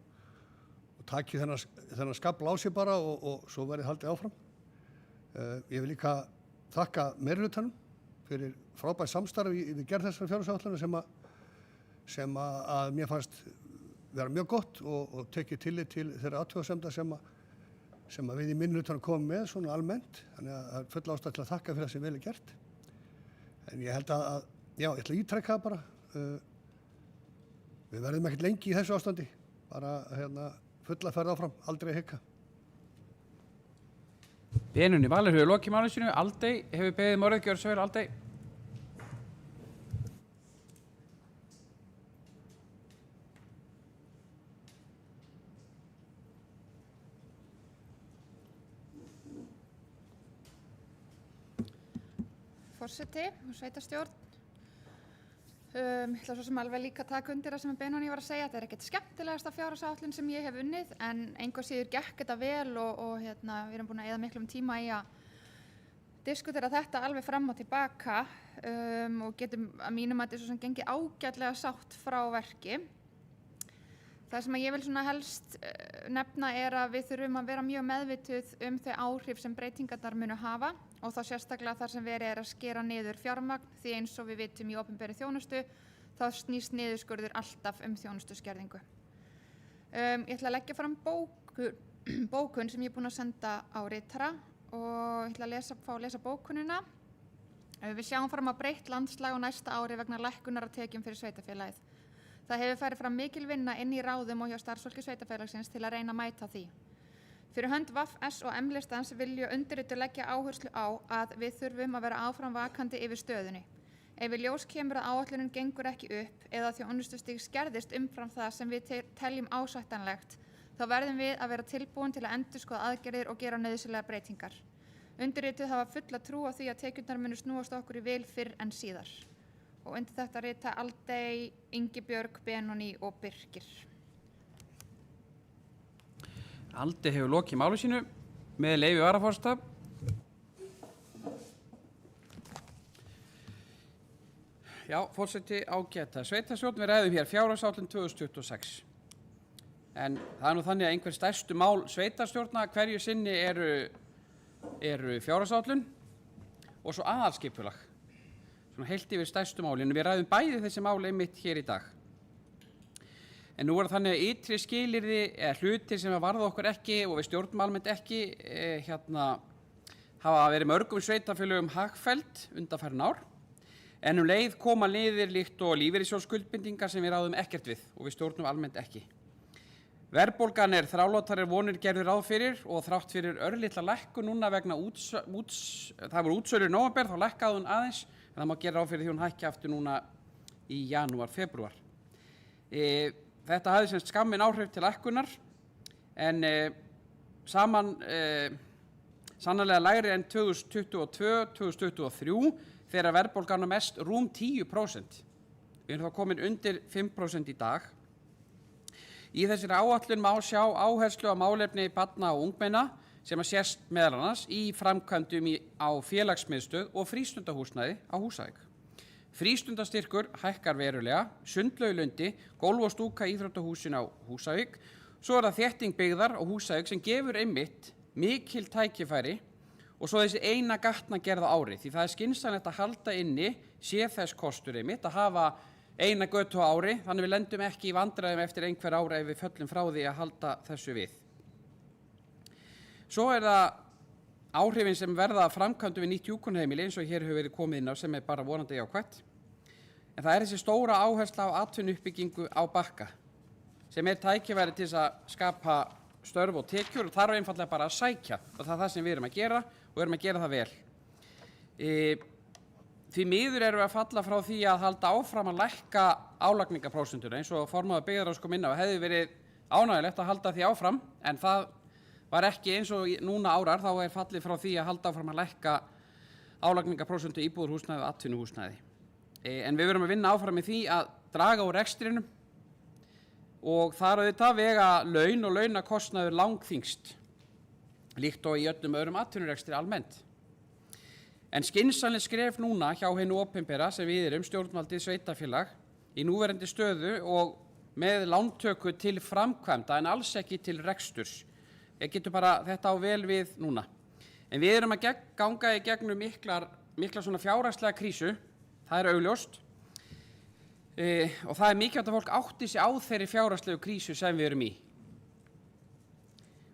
taki þennan skafl á sig bara og svo verði haldið áfram. Ég vil líka þakka meirihlutanum fyrir frábært samstarf við gerð þessara fjárhagsáætlana sem að mér fannst vera mjög gott og tekið tillit til þeirra athugasemda sem við í minnihlutanum komum með svona almennt, þannig að það er full ástæða til að þakka fyrir það sem vel er gert. En ég held ég ætla að ítrekka það bara. Við verðum ekkert lengi í þessu ástandi, bara fulla ferð áfram, aldrei hika. Benóný Valur hefur lokið máli sínu, Aldey hefur beðið orðið, gjörðu svo vel, Aldey. Forseti og sveitarstjórn. Ég ætla svo sem alveg líka að taka undir það sem Benóný var að segja. Þetta er ekkert skemmtilegasta fjárhagsáætlun sem ég hef unnið, en engu að síður gekk þetta vel og við erum búin að eyða miklum tíma í að diskutera þetta alveg fram og tilbaka og getum að mínum að þetta svo sem gengi ágætlega sátt frá verki. Það sem ég vil svona helst nefna er að við þurfum að vera mjög meðvituð þau áhrif sem breytingarnar munu hafa og þá sérstaklega þar sem verið er að skera niður fjármagn því eins og við vitum í opinberri þjónustu þá snýst niðurskurður alltaf þjónustuskerðingu. Ég ætla að leggja fram bókun sem ég er búin að senda á ritara og ég ætla að fá að lesa bókunina. Við sjáum fram að breytt landslag á næsta ári vegna lækkunar á tekjum fyrir sveitarfélagið. Það hefur farið fram mikil vinna inn í ráðum og hjá starfsfólki sveitarfélagsins til að reyna að mæta því. Fyrir hönd VAF, S og M-listans vilju undirrituð leggja áherslu á að við þurfum að vera áfram vakandi yfir stöðunni. Ef í ljós kemur að áætlunin gengur ekki upp eða þjónustustig skerðist umfram það sem við teljum ásættanlegt, þá verðum við að vera tilbúin til að endurskoða aðgerðir og gera nauðsynlegar breytingar. Undirrituð hafa fulla trú á því að tekjurnar munu snúast okkur í vil fyrr en síðar. Og undir þetta rita Aldey, Ingibjörg, Benóný og Birkir. Aldey hefur lokið máli sínu með leyfi varaforseta. Já, forseti ágæta sveitarstjórn, við ræðum hér fjárhagsáætlun 2026. En það er nú þannig að einhver stærstu mál sveitarstjórna hverju sinni eru fjárhagsáætlun og svo aðalskipulag. Svona heilt yfir stærstu málinu. Við ræðum bæði þessi mál einmitt hér í dag. En nú er það þannig að ytri skilyrði eða hlutir sem að varða okkur ekki og við stjórnum almennt ekki hafa verið mörgum sveitarfélögum hagfelld undanfarin ár. En leið koma liðir líkt og lífeyrissjóðsskuldbindingar sem við ráðum ekkert við og við stjórnum almennt ekki. Verðbólgan þrálátari vonir gerðu ráð fyrir og þrátt fyrir örlitla lækkun núna vegna það voru útsölu í nóvember, þá lækkaði hún aðeins, en það má gera ráð fyrir því hún hækki aftur núna í janúar, febrúar. Þetta hafði semst skammin áhrif til lækkunar, en sannarlega lægri en 2022-2023 þegar verðbólgan mest rúm 10%. Við erum þá komin undir 5% í dag. Í þessari áætlun má sjá áherslu á málefni barna og ungmenna sem sést meðal annars í framkvæmdum á félagsmiðstöð og frístundahúsnæði á Húsavík. Frístundastyrkur hækkar verulega, sundlaugalundi, gólf og stúka íþróttahúsin á Húsavík, svo það þétting byggðar á Húsavík sem gefur einmitt mikil tækifæri og svo þessi eina gatnagerð á ári, því það skynsamlegt að halda inni, sé þess kostur einmitt að hafa eina götu á ári, þannig við lendum ekki í vandræðum eftir einhver ára ef við föllum frá því að halda þessu við. Svo það áhrifin sem verða framkvæmdum við nýtt hjúkrunarheimili eins og hér hefur verið komið inn á sem bara vonandi jákvætt. En það þessi stóra áhersla á atvinnuuppbyggingu á Bakka sem tækifæri til að skapa störf og tekjur og þarf einfaldlega bara að sækja og það það sem við erum að gera og erum að gera það vel. Því miður erum við að falla frá því að halda áfram að lækka álagningaprósentuna eins og formaður byggðarráðs kom inn á hefði verið ánægjulegt að halda því áfram en það var ekki eins og núna árar þá fallið frá því að halda áfram að lækka álagningaprósentu íbúðarhúsnæði og atvinnuhúsnæði. En við verum að vinna áfram í því að draga úr rekstrinum og þar auðvitað vega laun og launakostnaður langþyngst líkt og í öllum öðrum atvinnurekstri almennt. En skynsamleg skref núna hjá hinu opinbera sem við erum stjórnvaldið sveitarfélag í núverandi stöðu og með lántöku til framkvæmda en alls ekki til reksturs. Ég getur bara þetta á vel við núna. En við erum að ganga í gegnum mikla svona fjárhagslega krísu, það augljóst. Og það mikilvægt að fólk átti sig á þeirri fjárhagslegu krísu sem við erum í.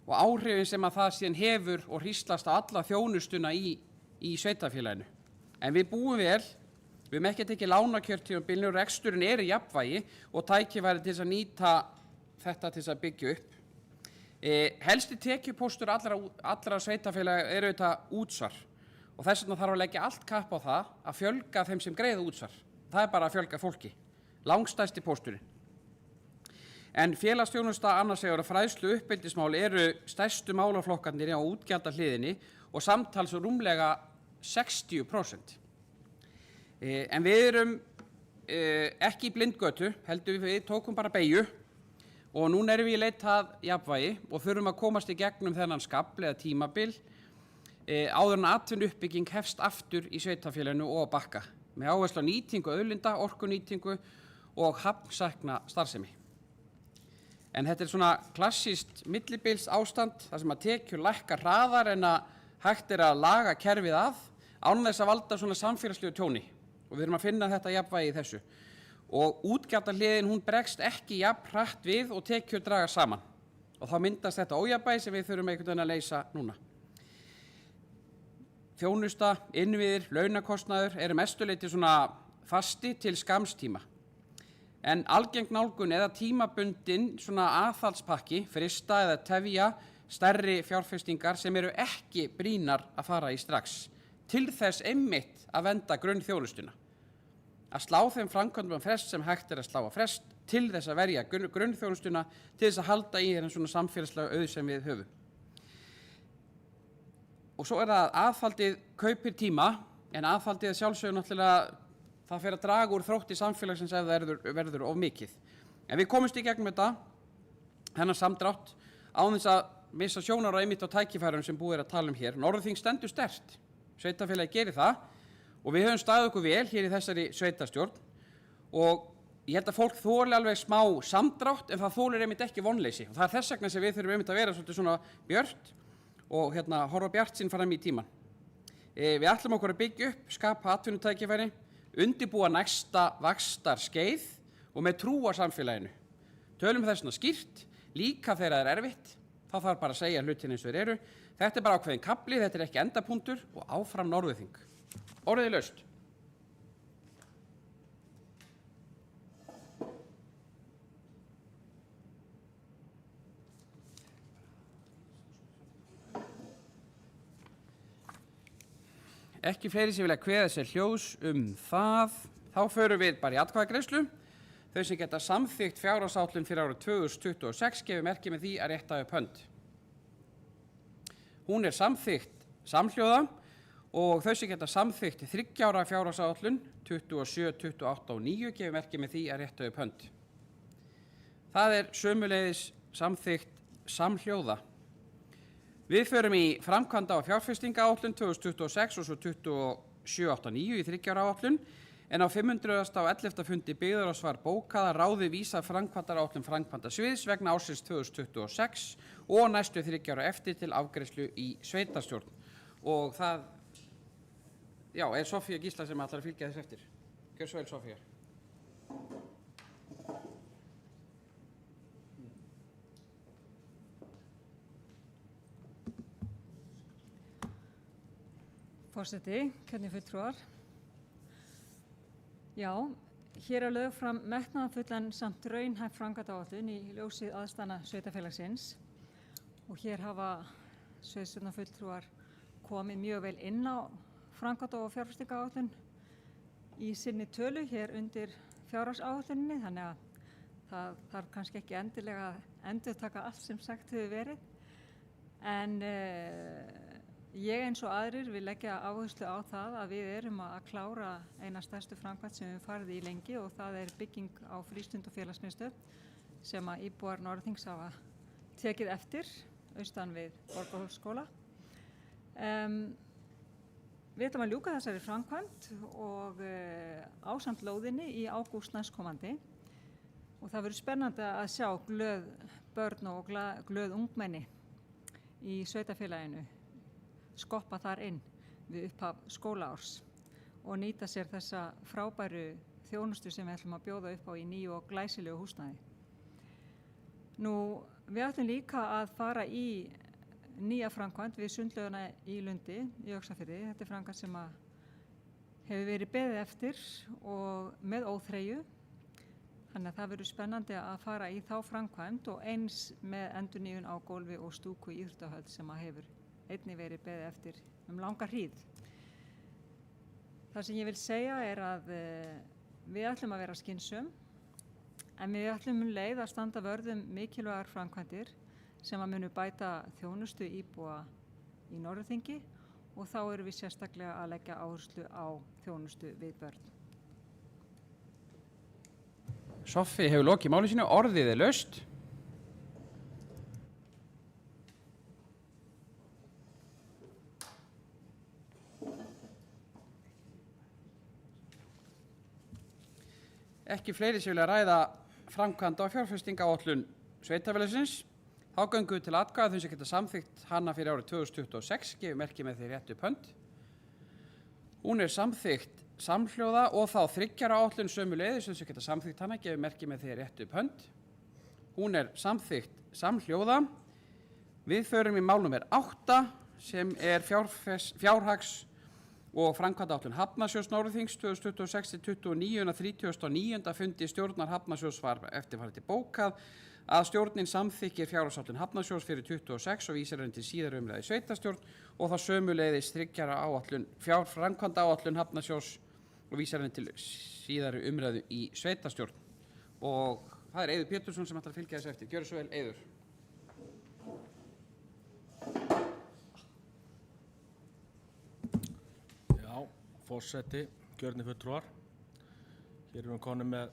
Og áhrifin sem að það síðan hefur og hríslast á alla þjónustuna í sveitarfélaginu. En við búum vel, við höfum ekki tekið lánakjörtímabilinu og reksturinn í jafnvægi og tækifæri til að nýta þetta til að byggja upp. Helsti tekjupóstur allra sveitarfélaga auðvitað útsvar og þess vegna þarf að leggja allt kapp á það að fjölga þeim sem greiða útsvar. Það bara að fjölga fólki, langstærsti pósturinn. En félagsþjónusta annars vegar og fræðslu og uppeldismál stærstu málaflokkarnir á útgjaldahliðinni og samtals rúmlega 60%. En við erum ekki í blindgötu, heldur við tókum bara beygju og núna erum við í leit að jafnvægi og þurfum að komast í gegnum þennan skafl eða tímabil áður en atvinnuuppbygging hefst aftur í sveitarfélaginu og á Bakka með áherslu á nýtingu auðlinda, orkunýtingu og hafnsækna starfsemi. En þetta svona klassískt millibils ástand þar sem að tekjur lækka hraðar en að hægt að laga kerfið án þess að valda svona samfélagslegu tjóni og við erum að finna þetta jafnvægi í þessu. Og útgjaldahliðin hún bregst ekki jafn hratt við og tekjur draga saman og þá myndast þetta ójafnvægi sem við þurfum einhvern veginn að leysa núna. Þjónusta, innviðir, launakostnaður mestuleyti svona fasti til skamstíma. En algeng nálgun eða tímabundin svona aðhaldspakki, frista eða tefja stærri fjárfestingar sem ekki brýnar að fara í strax til þess einmitt að vernda grunnþjónustuna. Að slá þeim framkvæmdum frest sem hægt að slá frest til þess að verja grunnþjónustuna til þess að halda í þennan svona samfélagslega auð sem við höfum. Og svo það aðhaldið kaupir tíma en aðhaldið sjálfsögur náttúrulega það fer að draga úr þrótti samfélagsins ef það verður of mikið. En við komumst í gegnum þennan samdrátt án þess að missa sjónar á einmitt á tækifærum sem búið að tala hér. Norðurþing stendur sterkt, sveitarfélagi gerir það og við höfum staðið okkur vel hér í þessari sveitarstjórn og ég held að fólk þoli alveg smá samdrátt en það þolir einmitt ekki vonleysi og það þess vegna sem við þurfum einmitt að vera svolítið svona björt og horfa bjartsýn fram í tímann. Við ætlum okkur að byggja upp, skapa atvinnutækifæri, undirbúa næsta vaxtarskeið og með trú á samfélaginu. Tölum þessna skýrt, líka þegar það erfitt, þá þarf bara að segja hlutin eins og þeir eru. Þetta bara ákveðin kafli, þetta ekki endapunktur og áfram Norðurþing. Orðið laust. Ekki fleiri sem vilja kveða sér hljóðs það. Þá förum við bara í atkvæðagreiðslu. Þau sem geta samþykkt fjárhagsáætlun fyrir árið 2026 gefur merki með því að rétta upp hönd. Hún er samþykkt samhljóða og þau sem geta samþykkt 3 ára fjárhagsáætlun 27, 28 og 9 gefur merki með því að rétta upp hönd. Það er sömuleiðis samþykkt samhljóða. Við förum í framkvæmda- og fjárfestingaáætlun 2026 og svo 27, 8 og 9 í 3 ára áætlun. En á 511. fundi byggðaráðs var bókað að ráðið vísa framkvæmdaáætlun framkvæmdasviðs vegna ársins 2026 og næstu 3 ára eftir til afgreiðslu í sveitarstjórn. Og það, er Sofía Gísla sem ætlar að fylgja þess eftir. Gjör svo vel, Sofía. Forseti, kjörnir fulltrúar. Já, hér er lögð fram metnaðarfullan samt raunhæf framkvæmdaáætlun í ljósi aðstæðna sveitarfélagsins og hér hafa sveitarstjórnarfulltrúar komið mjög vel inn á framkvæmda- og fjárfestingaáætlun í sinni tölu hér undir fjárhagsáætluninni, þannig að það þarf kannski ekki endilega að endurtaka allt sem sagt hefur verið. En ég eins og aðrir vil leggja áherslu á það að við erum að klára eina stærstu framkvæmd sem við farið í lengi og það er bygging á frístund- og félagsmiðstöð sem að íbúar Norðþings hafa tekið eftir austan við Borgarhólsskóla. Við ætlum að ljúka þessari framkvæmd og ásamt lóðinni í ágúst næstkomandi og það verður spennandi að sjá glöð börn og glöð ungmenni í sveitarfélaginu skoppa þar inn við upphaf skólaárs og nýta sér þessa frábæru þjónustu sem við ætlum að bjóða upp á í nýju og glæsilegu húsnæði. Nú, við ætlum líka að fara í nýja framkvæmd við sundlaugina í Lundi í Öxarfirði. Þetta er framkvæmd sem að hefur verið beðið eftir og með óþreyju. Þannig að það verður spennandi að fara í þá framkvæmd og eins með endurnýjun á gólfi og stúku í íþróttahöll sem að hefur einnig verið beðið eftir langa hríð. Það sem ég vil segja er að við ætlum að vera skynsöm en við ætlum leið að standa vörðum mikilvægar framkvæmdir sem að munu bæta þjónustu íbúa í Norðurþingi og þá erum við sérstaklega að leggja áherslu á þjónustu við börn. Soffi hefur lokið máli sínu, orðið er laust. Ekki fleiri sem vilja ræða framkvæmda- og fjárfestingaáætlun sveitarfélagsins. Þá göngum við til atkvæða þau sem geta samþykkt hana fyrir árið 2026, gefur merki með því rétt upp hönd. Hún er samþykkt samhljóða og þá 3 ára áætlun sömuleiðis þau sem geta samþykkt hana, gefur merki með því rétt upp hönd. Hún er samþykkt samhljóða. Við förum í mál númer 8 sem er fjárhags- og framkvæmdaáætlun Hafnarsjóðs Norðurþings 2026-29 og 39. fundi stjórnar Hafnarsjóðs var eftirfarandi bókað að stjórnin samþykkir fjárhagsáætlun Hafnarsjóðs fyrir 26 og vísar henni til síðari umræðu í sveitarstjórn og þá sömuleiðis 3 ára áætlun framkvæmdaáætlun Hafnarsjóðs og vísar henni til síðari umræðu í sveitarstjórn. Og það er Eiður Pétursson sem ætlar að fylgja þessu eftir. Gjörðu svo vel, Eiður. Forseti, gjörnir fulltrúar. Hér erum við konum með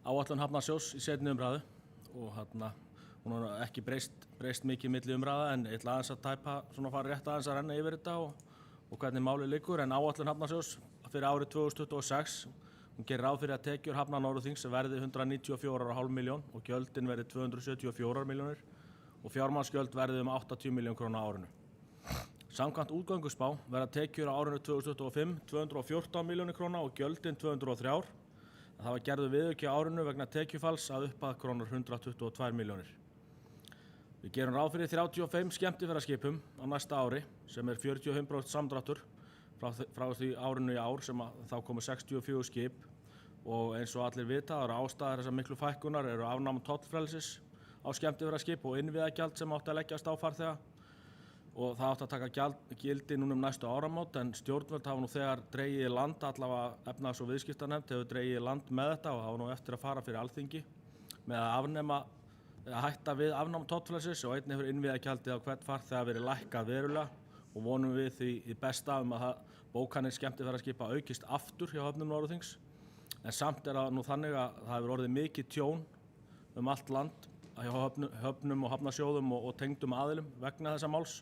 áætlun Hafnarsjóðs í seinni umræðu og hún har ekki breyst mikið milli umræða en ég ætla aðeins að tæpa, fara rétt aðeins að renna yfir þetta og hvernig málið liggur. En áætlun Hafnarsjóðs fyrir árið 2026, hún gerir ráð fyrir að tekjur Hafnar Norðurþings verði 194,5 milljón og gjöldin verði 274 milljónir og fjármagnsgjöld verði 80 milljón króna á árinu. Samkvæmt útgönguspá verða tekjur á árinu 2025 214 milljónir króna og gjöldin 203. Það var gerðu viðauki á árinu vegna tekjufalls að upphæð krónur 122 milljónir. Við gerum ráð fyrir 35 skemmtiferðaskipum á næsta ári sem er 45% samdráttur frá því árinu í ár sem þá komu 64 skip og eins og allir vita eru ástæður þessar miklu fækkunar eru afnám tollfrelsis á skemmtiferðaskip og innviðagjald sem átti að leggjast á farþega. og það átti að taka gildi núna næstu áramót, en stjórnvöld hafa nú þegar dregið í land, allavega efnahags- og viðskiptanefnd hefur dregið í land með þetta og hafa nú eftir að fara fyrir Alþingi með að hætta við afnám tollfrelsis og einnig hefur innviðagjaldið á hvern farþega verið lækkað verulega og vonum við því í besta að bókanir skemmtiferðaskipa aukist aftur hjá höfnum Norðurþings. En samt er það nú þannig að það hefur orðið mikið tjón allt land hjá höfnum og hafnarsjóðum og tengdum aðilum vegna þessa máls,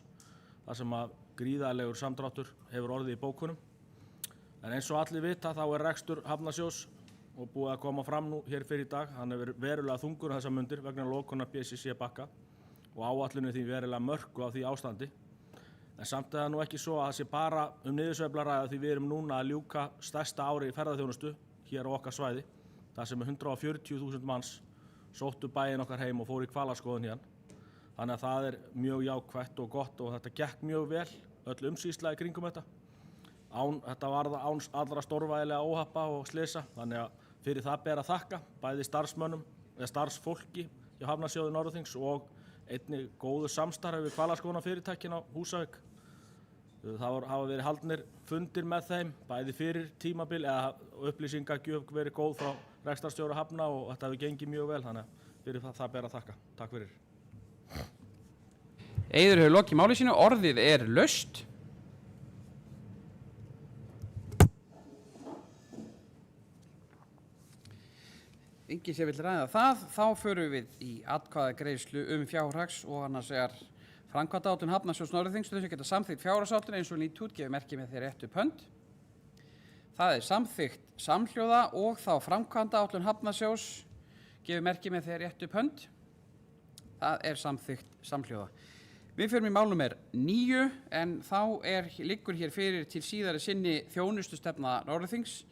þar sem að gríðarlegur samdráttur hefur orðið í bókunum. En eins og allir vita þá er rekstur hafnarsjóðs og búið að koma fram nú hér fyrir í dag. Hann hefur verulega þungur þessa mundir vegna lokunar BCC bakka og áætlunin því verulega mörku á því ástandi. En samt er það nú ekki svo að það sé bara niðursveiflu að ræða, því við erum núna að ljúka stærsta ári í ferðaþjónustu hér á okkar svæði, þar sem 140.000 manns sóttu bæinn okkar heim og fóru í hvalaskoðun hérna. Þannig að það er mjög jákvætt og gott og þetta gekk mjög vel, öll umsýsla í kringum þetta. Þetta varð án allra stórvægilega óhappa og slysa, þannig að fyrir það ber að þakka bæði starfsmönnum eða starfsfólki hjá Hafnarsjóði Norðurþings og einnig góðu samstarfi við hvalaskoðunarfyrirtækin á Húsavík. Það hafa verið haldnir fundir með þeim, bæði fyrir tímabil eða upplýsingagjöf verið góð frá rekstrarstjóra hafna og þetta hefur gengið mjög vel, þannig að fyrir það ber að þakka. Takk fyrir. Eiður hefur lokið máli sínu, orðið er laust. Enginn sem vill ræða það, þá förum við í atkvæðagreiðslu fjárhags og annars vegar framkvæmdaáætlun Hafnarsjóðs Norðurþings til þess að geta samþykkt fjárhagsáætlun eins og lítur út, gefur merki með þeir rétt upp hönd. Það er samþykkt samhljóða og þá framkvæmdaáætlun Hafnarsjóðs, gefur merki með þeir rétt upp hönd. Það er samþykkt samhljóða. Við förum í mál númer 9 en þá liggur hér fyrir til síðari sinni þjónustustefna Norðurþings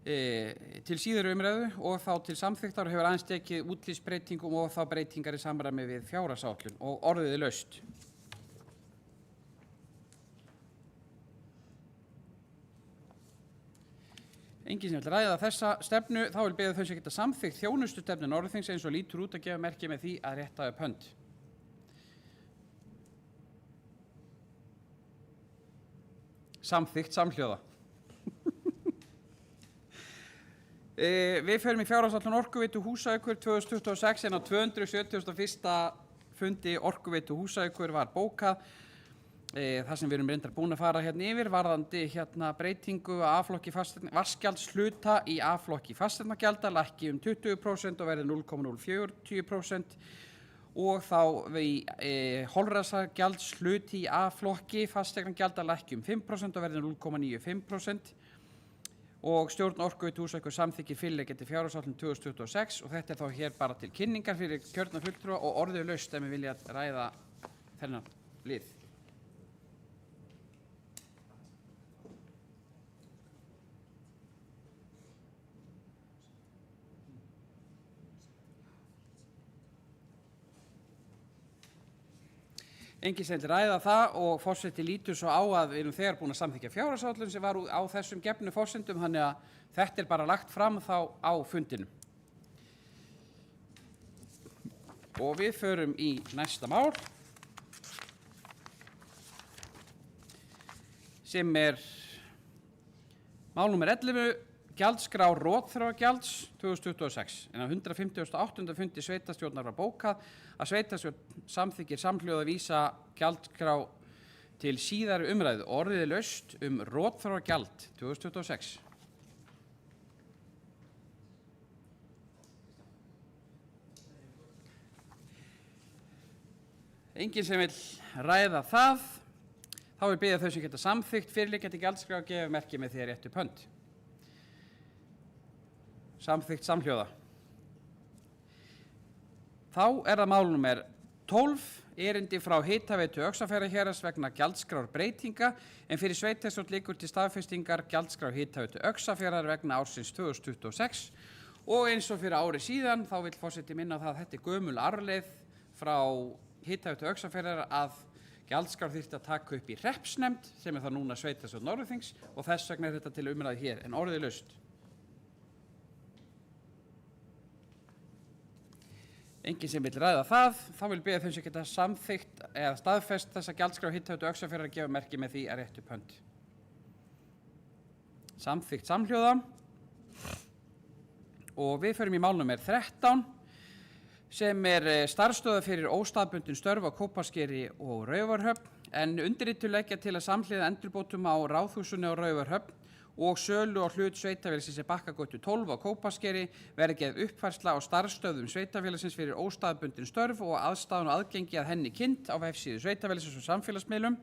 til síðari umræðu og þá til samþykktar hefur aðeins tekið útlitsbreytingum og þá breytingar í samræmi við fjárhagsáætlun og orðið er laust. Enginn sem vill ræða þessa stefnu, þá vil beða þau sem geta samþykkt þjónustustefnu Norðurþings eins og lítur út að gefa merki með því að rétta upp hönd. Samþykkt samhljóða. Við förum í fjárhagsáætlun Orkuveitu Húsavíkur 2026 en á 271. fundi Orkuveitu Húsavíkur var bókað þar sem við erum reyndar búin að fara hérna yfir varðandi breytingu að A-flokki vatnsgjaldshluta í A-flokki fasteignagjalda lækki 20% og verði 0,040% og þá við holræsagjaldshluti í A-flokki fasteignagjalda lækki 5% og verði 0,95%. Og stjórn Orkuveitu Húsavíkur samþykkir fyrirliggjandi fjárhagsáætlun 2026 og þetta er þá hér bara til kynningar fyrir kjörna fulltrúa og orðið er laust ef við vilja ræða þennan lið. Enginn sem vill ræða það og forseti lítur svo á að við erum þegar búin að samþykkja fjárhagsáætlun sem var á þessum gefnu forsendum, þannig að þetta er bara lagt fram þá á fundinum. Og við förum í næsta mál sem er mál númer 11, gjaldskrá rotþróagjalds 2026. En á 158. fundi sveitarstjórnar var bókað að sveitarstjórn samþykkir samhljóða vísa gjaldskrá til síðari umræðu. Orðið er laust rotþróagjald 2026. Enginn sem vill ræða það, þá vil biðja þau sem geta samþykkt fyrirliggjandi gjaldskrá að gefa merki með því að rétta upp hönd. Samþykkt samhljóða. Þá er það mál númer 12, erindi frá Hitaveitu Öxarfjarðarhéraðs vegna gjaldskrár breytinga en fyrir sveitarstjórn liggur til staðfestingar gjaldskrár Hitaveitu Öxarfjarðar vegna ársins 2026 og eins og fyrir ári síðan þá vill forseti minna það að þetta er gömul arfleið frá Hitaveitu Öxarfjarðar að gjaldskrár þyrfti að taka upp í hreppsnefnd sem er það núna sveitarstjórn Norðurþings og þess vegna er þetta til umræðu hér en orðið er laust. Enginn sem vill ræða það, þá vil biðja þeim sem geta samþykkt eða staðfest þessa gjaldskrá Hitaveitu Öxarfjarðar að gefa merki með því að rétta upp hönd. Samþykkt samhljóða. Og við förum í mál númer 13 sem starfsstöðvar fyrir óstaðbundin störf á Kópaskeri og Raufarhöfn, en undirrituð leggja til að samhliða endurbótum á Ráðhúsinu og Raufarhöfn og sölu á hlut sveitafélagsins Bakkagötu 12 á Kópaskeri verði gerð uppfærsla á starfsstöðvum sveitafélagsins fyrir óstaðbundin störf og aðstaðan og aðgengi að henni kynnt á vefsíðu sveitafélagsins og samfélagsmiðlum.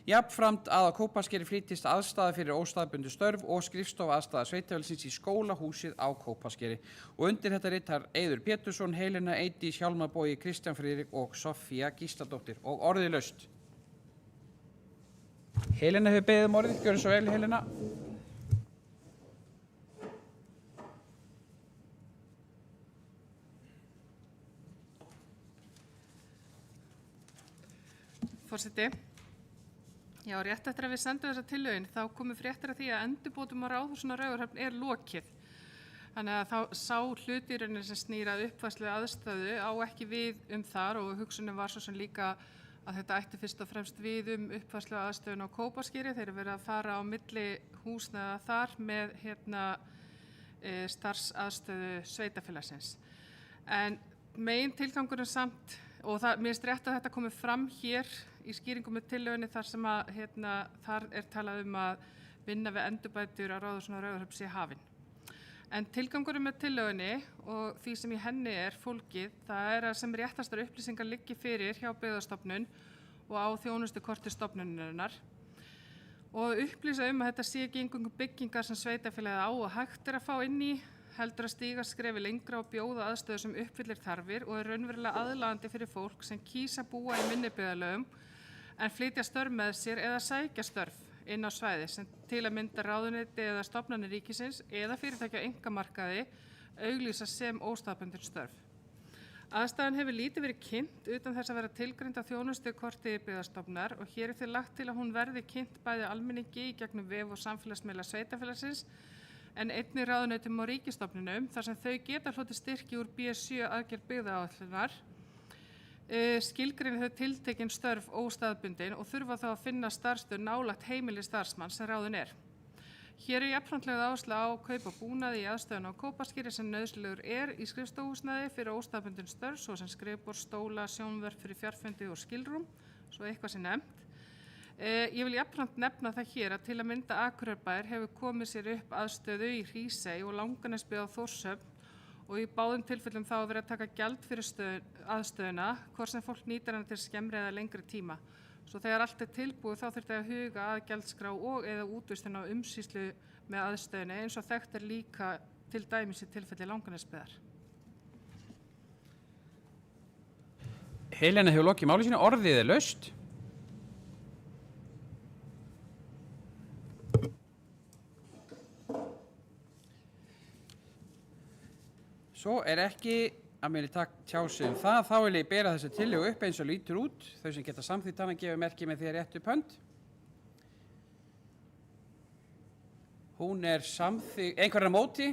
Jafnframt að á Kópaskeri flýtist aðstaða fyrir óstaðbundin störf og skrifstofa aðstaða sveitafélagsins í skólahúsið á Kópaskeri. Og undir þetta ritar Eiður Pétursson, Helena Eydís, Hjálmar Bogi, Kristján Friðrik og Soffía Gísladóttir. Og orðið laust. Helena hefur beðið um orðið. Gjörðu svo vel, Helena. Forseti. Já, rétt eftir að við sendum þessa tillögin þá komu fréttir af því að endurbótum á Ráðhúsinu og Raufarhöfn lokið. Þannig að þá sá hluti í rauninni sem snýr að uppfærslu aðstöðu á ekki við þar og hugsunin var svo sem líka að þetta ætti fyrst og fremst við uppfærslu aðstöðun á Kópaskeri. Þeir eru verið að fara á milli húsnæða þar með starfsaðstöðu sveitafélagsins. En megin tilgangurinn samt, og mér finnst rétt að þetta komi fram hér í skýringum með tillögunni þar sem að þar talað að vinna við endurbætur á Ráðhúsinu og Raufarhöfn sé hafin. En tilgangurinn með tillögunni og því sem í henni fólgið, það að sem réttastar upplýsingar liggi fyrir hjá Byggðastofnun og á þjónustukorti stofnunarinnar og upplýsa að þetta sé ekki eingöngu byggingar sem sveitarfélagið á og hægt að fá inn í, heldur að stíga skrefi lengra og bjóða aðstöðu sem uppfyllir þarfir og raunverulega aðlaðandi fyrir fólk sem kýsa búa í minni byggðarlögum en flytja störf með sér eða sækja störf inn á svæði sem til að mynda ráðuneyti eða stofnanir ríkisins eða fyrirtæki á einkamarkaði auglýsa sem óstaðbundin störf. Aðstæðan hefur lítið verið kynnt utan þess að vera tilgreind á þjónustukorti Byggðastofnunar og hér því lagt til að hún verði kynnt bæði almenningi í gegnum vef og samfélagsmiðla sveitarfélagsins en einnig ráðuneytum og ríkisstofnunum þar sem þau geta hlotið styrki úr B7 aðgerð byggðaáætlunar, skilgreina þau tiltekin störf óstaðbundin og þurfa þá að finna starfsstöð nálægt heimili starfsmanns sem ráðin Hér jafnframt lögð áhersla á kaup og búnaði í aðstöðun á Kópaskeri sem nauðsynlegur í skrifstofuhúsnæði fyrir óstaðbundin störf, svo sem skrifborð, stóla, sjónvörp fyrir fjarfundi og skilrúm, svo eitthvað sé nefnt. Ég vil jafnframt nefna það hér að til að mynda Akureyrarbær hefur komið sér upp aðstöðu í Hrísey og Langanesbyggð á Þórshöfn og í báðum tilfellum þá verið að taka gjald fyrir aðstöðuna, hvort sem fólk nýtir hana til skemmri eða lengri tíma. Svo þegar allt tilbúið þá þurfti að huga að gjaldskrá og eða útvistun á umsýslu með aðstöðunni eins og þekkt líka til dæmis í tilfelli Langanesbyggðar. Helena hefur lokið máli sínu, orðið laust. Svo ekki að mér tjá sig það, þá vil ég bera þessa tillögu upp eins og lítur út. Þau sem geta samþykkt hana gefa merki með því að rétta upp hönd. Hún samþykkt, einhverjar móti?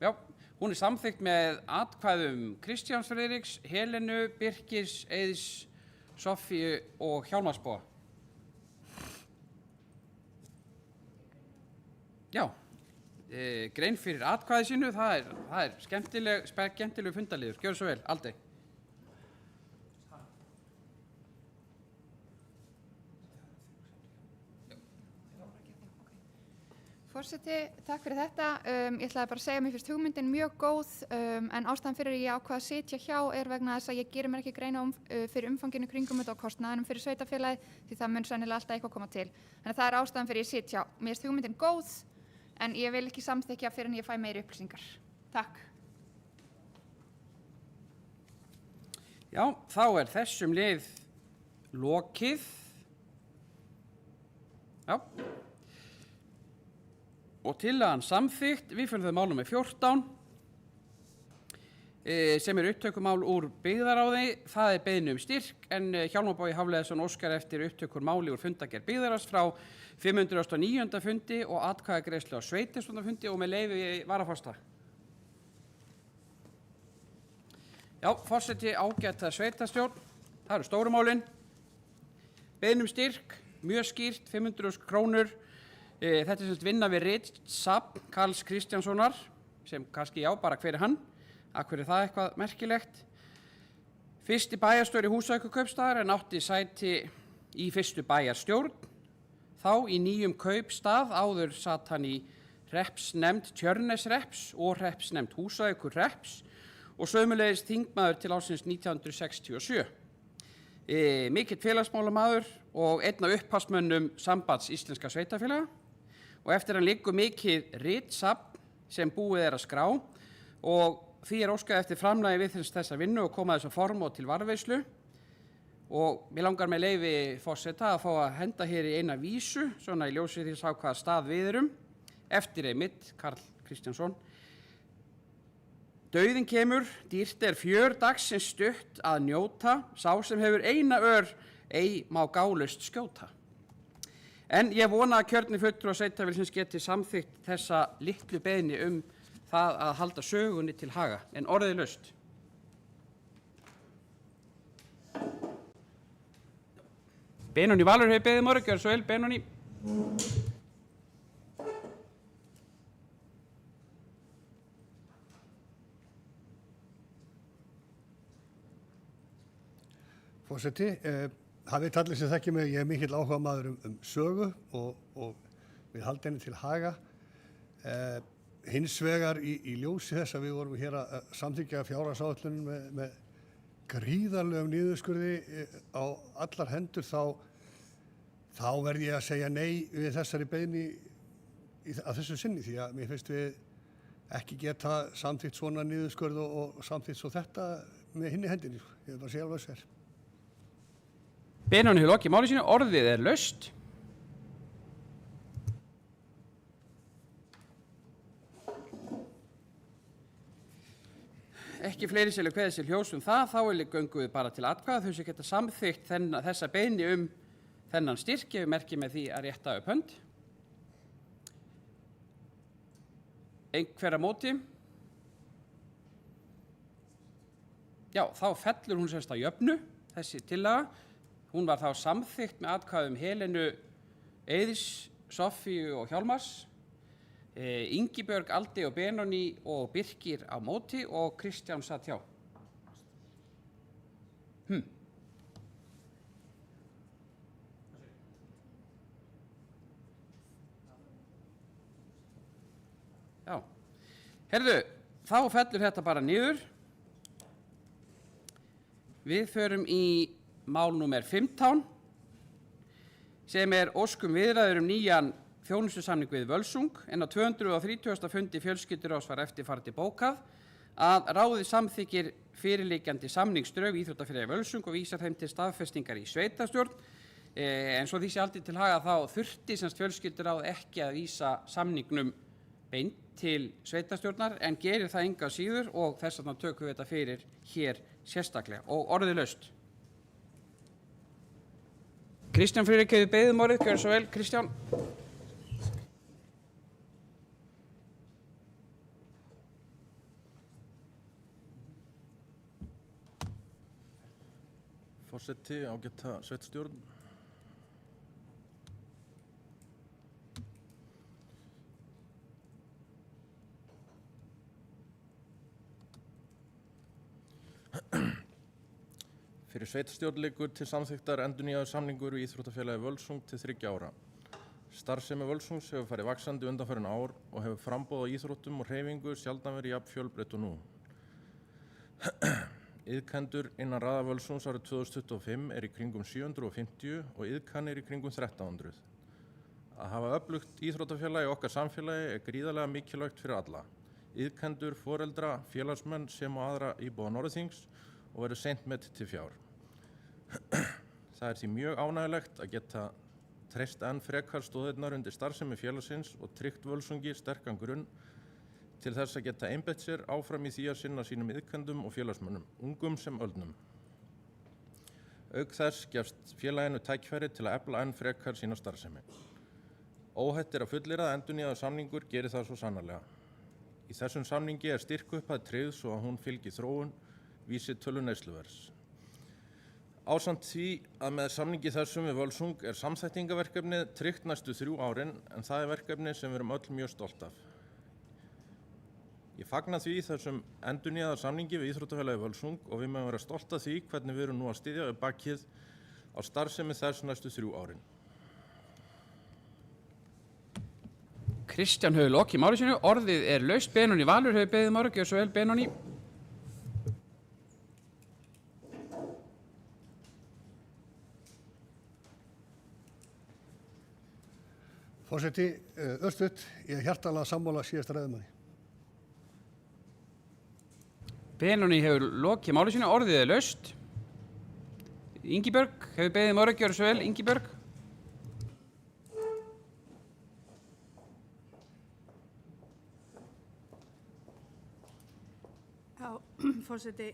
Já, hún samþykkt með atkvæðum Kristjáns Friðriks, Helenu, Birkis, Eiðs, Soffíu og Hjálmars Boga. Já. Grein fyrir atkvæði sínu, það er skemmtileg fundaliður. Gjörðu svo vel, Aldey. Forseti, takk fyrir þetta. Ég ætlaði bara að segja að mér finnst hugmyndin mjög góð en ástæðan fyrir ég ákvað að sitja hjá vegna þess að ég gerir mér ekki greina fyrir umfanginu kringum þetta og kostnaðinum fyrir sveitarfélagið því það mun sennilega alltaf eitthvað koma til. Þannig að það er ástæðan fyrir ég sit hjá. Mér finnst hugmyndin góð en ég vil ekki samþykkja fyrir en ég fæ meiri upplýsingar. Takk. Já, þá þessum lið lokið. Já. Og tillagan samþykkt, við fyrir þau mál númer 14, sem upptökumál úr byggðaráði. Það beiðni styrk, en Hjálmar Bogi Hafliðason óskar eftir upptökur máli úr fundagerð byggðaráðs frá 509. fundi og atkvæðagreiðslu á sveitarstjórnarfundi og með leyfi varaforsta. Já, forseti ágæta sveitarstjórn, það eru stórumálin. Beiðnum styrk, mjög skýrt, 500.000 krónur. Þetta er semst vinna við ritsafn Karls Kristjánssonar, sem kannski já, bara hver er hann? Hver er það eitthvað merkilegt? Fyrsti bæjarstjóri Húsavíkurkaupstaðar en átti sæti í fyrstu bæjarstjórn. Þá í nýjum kaupstað, áður satt hann í hreppsnefnd Tjörneshrepps og hreppsnefnd Húsavíkurhrepps og sömuleiðis þingmaður til ársins 1967. Mikill félagsmálamaður og einn af upphafsmönnum Sambands íslenska sveitarfélaga og eftir hann liggur mikið ritsafn sem búið er að skrá og því er óskað eftir framlagi við þessa vinnu og koma þessu form og til varðveislu og mér langar með leyfi forseta að fá að henda hér í eina vísu, svona í ljósi því að sá hvaða stað við erum, eftir einmitt Karl Kristjánsson. Dauðinn kemur, dýrt er fjör dagsins stutt að njóta, sá sem hefur eina ör, ei má gálaust skjóta. En ég vona að kjörni fulltrúar sveitarfélagsins geti samþykkt þessa litlu beiðni það að halda sögunni til haga, en orðið laust. Benóný Valur hefur beðið morgun, gjör svo vel, Benóný. Forseti, það veit allir sem þekkir mig, ég er mikill áhuga maður sögu og við haldi henni til haga. Hins vegar í ljósi þess að við vorum hér að samþykkja fjárhagsáætlun með gríðarlegum niðurskurði á allar hendur, þá verð ég að segja nei við þessari beiðni að þessu sinni, því að mér finnst við ekki geta samþykkt svona niðurskurð og samþykkt svo þetta með hinni hendinni. Ég vil bara segja alveg sér. Benóný hefur lokið máli sínu, orðið er laust. Ekki fleiri sér kveðið sér ljós það, þá göngum við bara til atkvæða þau sem geta samþykkt þessa beiðni þennan styrk, ef við merkjum með því að rétta upp hönd. Einhver á móti? Já, þá fellur hún semst á jöfnu, þessi tillaga. Hún var þá samþykkt með atkvæðum Helenu, Eiðs, Soffíu og Hjálmars, Ingibjörg, Aldi og Benóný og Birkir á móti og Kristján satt hjá. Já. Herðu, þá fellur þetta bara niður. Við förum í mál númer 15 sem er óskum viðræður nýjan þjónustusamning við Völsung en á 230. fundi fjölskylduráðs var eftirfarandi bókað að ráðið samþykkir fyrirliggjandi samningsdrög íþróttafélagi Völsung og vísar þeim til staðfestingar í sveitarstjórn. En svo því sé aldrei til haga þá þurfti semst fjölskylduráð ekki að vísa samningnum beint til sveitarstjórnar en gerir það enga síður og þess vegna tökum við þetta fyrir hér sérstaklega og orðið laust. Kristján Friðrik hefur beðið orðið, gjör svo vel, Kristján. Forseti, ágæta sveitarstjórn. Fyrir sveitarstjórn liggur til samþykktar endurnýjaður samningur við íþróttafélagi Völsung til 3 ára. Starfsemi Völsungs hefur farið vaxandi undanfarin ár og hefur framboð á íþróttum og hreyfingu sjaldan verið jafn fjölbreytt og nú. Iðkendur innan raða Völsungs árið 2025 er í kringum 750 og iðkannir í kringum 1300. Að hafa öflugt íþróttafélagi í okkar samfélagi er gríðarlega mikilvægt fyrir alla. Iðkendur, foreldra, félagsmenn sem og aðra íbúa Norðurþings og verður seint metið til fjár. Það er því mjög ánægjulegt að geta treyst enn frekar stoðirnar undir starfsemi félagsins og tryggt Völsungi sterkan grunn til þess að geta einbeitt sér áfram í því að sinna sínum iðkendum og félagsmönnum, ungum sem öldnum. Auk þess gefst félaginu tækifæri til að efla enn frekar sína starfsemi. Óhætt er að fullyrða að endurnýjaður samningur gerir það svo sannarlega. Í þessum samningi er styrkupphæð tryggð svo að hún fylgi þróun vísitölu neysluverðs. Ásamt því að með samningi þessum við Völsung samþættingarverkefnið tryggt næstu 3 árin en það verkefni sem við erum öll mjög stolt af. Ég fagna því þessum endurnýjaða samningi við Íþróttafélagið Völsung og við mögum vera stolt af því hvernig við erum nú að styðja við bakið á starfsemi þess næstu 3 árin. Kristján hefur lokið máli sínu, orðið er laust, Benóný Valur hefur beðið um orðið, gjör svo vel Benóný. Forseti, örstutt, ég er hjartanlega sammála síðasta ræðumanni. Benóný hefur lokið máli sínu, orðið er laust. Ingibjörg hefur beðið um orðið, gjör svo vel Ingibjörg. Já, forseti,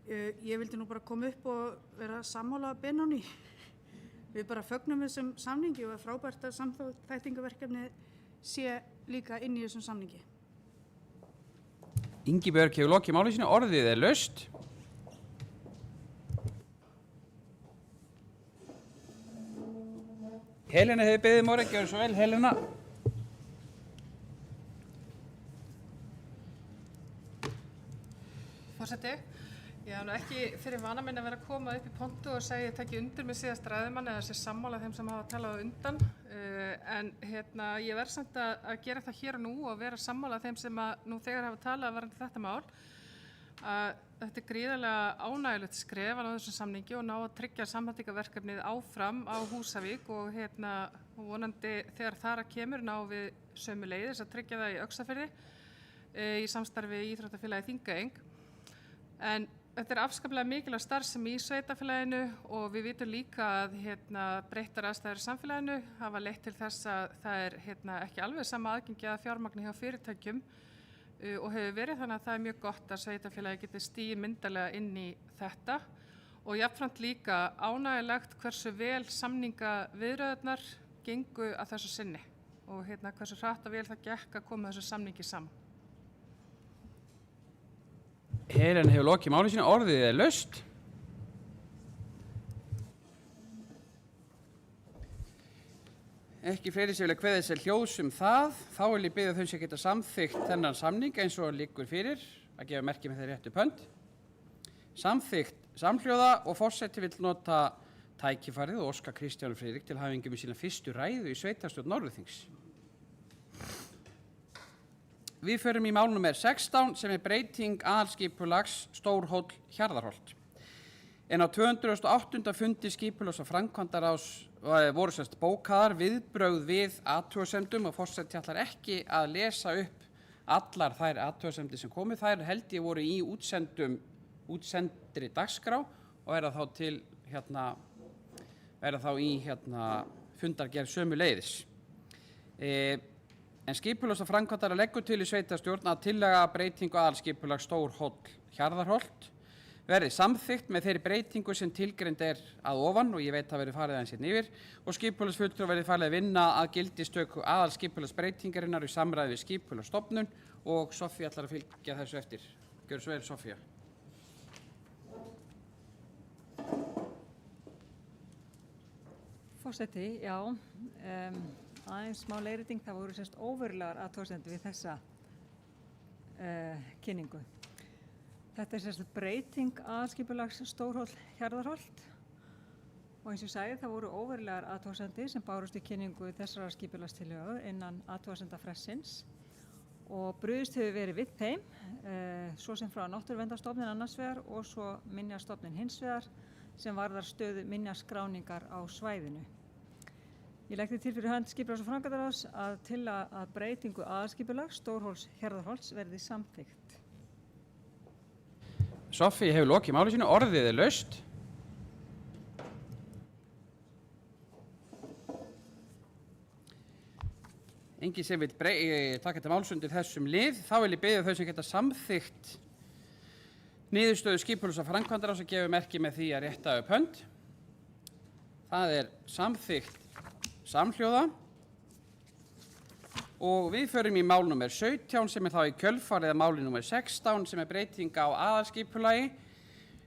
ég vildi nú bara koma upp og vera sammála Benóný. Við bara fögnum þessum samningi og er frábært að samþættingarverkefni sé líka inn í þessum samningi. Ingibjörg hefur lokið máli sínu, orðið er laust. Helena hefur beðið um orðið, gjör svo vel Helena. Forseti, ég hef nú ekki fyrir vana minn að vera að koma upp í pontu og segja ég tekki undir með síðast ræðumann eða sé sammála þeim sem hafa talað undan. En ég verð samt að gera það hér og nú og vera sammála þeim sem nú þegar hafa talað varðandi þetta mál. Þetta er gríðarlega ánægjulegt skref á þessum samningi og ná að tryggja samþættingarverkefnið áfram á Húsavík og vonandi þegar þar að kemur ná við sömuleiðis að tryggja það í Öxarfirði í samstarfi við Íþróttafélagið Þingeying. En þetta er afskaplega mikilvæg starfsemi í sveitarfélaginu og við vitum líka að breyttar aðstæður í samfélaginu hafa leitt til þess að það er ekki alveg sama aðgengi að fjármagni hjá fyrirtækjum og hefur verið þannig að það er mjög gott að sveitarfélagi geti stigið myndarlega inn í þetta og jafnframt líka ánægjulegt hversu vel samningaviðræðurnar gengu að þessu sinni og hversu hratt og vel það gekk að koma þessu samningi saman. Helena hefur lokið máli sínu, orðið er laust. Ekki fleiri sem vilja kveðið sér hljóðs það. Þá vil ég biðja þau sem geta samþykkt þennan samning eins og liggur fyrir að gefa merki með þeirri réttu pönd. Samþykkt samhljóða og forseti vill nota tækifærið og óska Kristjáni Friðrik til hafingu með sína fyrstu ræðu í sveitarstjórn Norðurþings. Við förum í mál númer 16 sem er breyting aðalskipulags Stórhóll Hjarðarholt. En á 208. fundi skipulags- og framkvæmdaráðs voru bókaðar viðbrögð við athugasemdum og forseti ætlar ekki að lesa upp allar þær athugasemdir sem komu. Þær held ég voru í útsendri dagskrá og verða þá til í fundargerð sömuleiðis. En skipulags- og framkvæmdara leggur til í sveitarstjórn að tillaga breytingu aðalskipulags Stórhóll Hjarðarholt verði samþykkt með þeirri breytingu sem tilgreind er að ofan og ég veit að verði farið aðeins hérna yfir og skipulagsfulltrúar verði falið að vinna að gildistöku aðalskipulagsbreytingarinnar í samræði við skipulagsstofnun og Soffía ætlar að fylgja þessu eftir. Gjörðu svo vel, Soffía. Forseti, já. Aðeins smá leiðrétting, það voru óverulegar athugasemdir við þessa kynningu. Þetta er breyting aðalskipulags Stórhóll Hjarðarholt og eins og ég sagði það voru óverulegar athugasemdir sem bárust í kynningu þessara skipulagstillögu innan athugasendafrestsins og brugðist hefur verið við þeim, svo sem frá Náttúruverndarstofnun annars vegar og svo Minjastofnun hins vegar sem varðar stöðu minjaskráningar á svæðinu. Ég legg því til fyrir hönd skipulags- og framkvæmdaráðs að tillaga að breytingu aðalskipulags Stórhólls Hjarðarholts verði samþykkt. Soffía hefur lokið máli sínu, orðið er laust. Enginn sem vill taka til máls undir þessum lið, þá vil ég biðja þau sem geta samþykkt niðurstöðu skipulags- og framkvæmdaráðs að gefa merki með því að rétta upp hönd. Það er samþykkt samhljóða og við förum í mál númer 17 sem er þá í kjölfarið að máli númer 16 sem er breyting á aðalskipulagi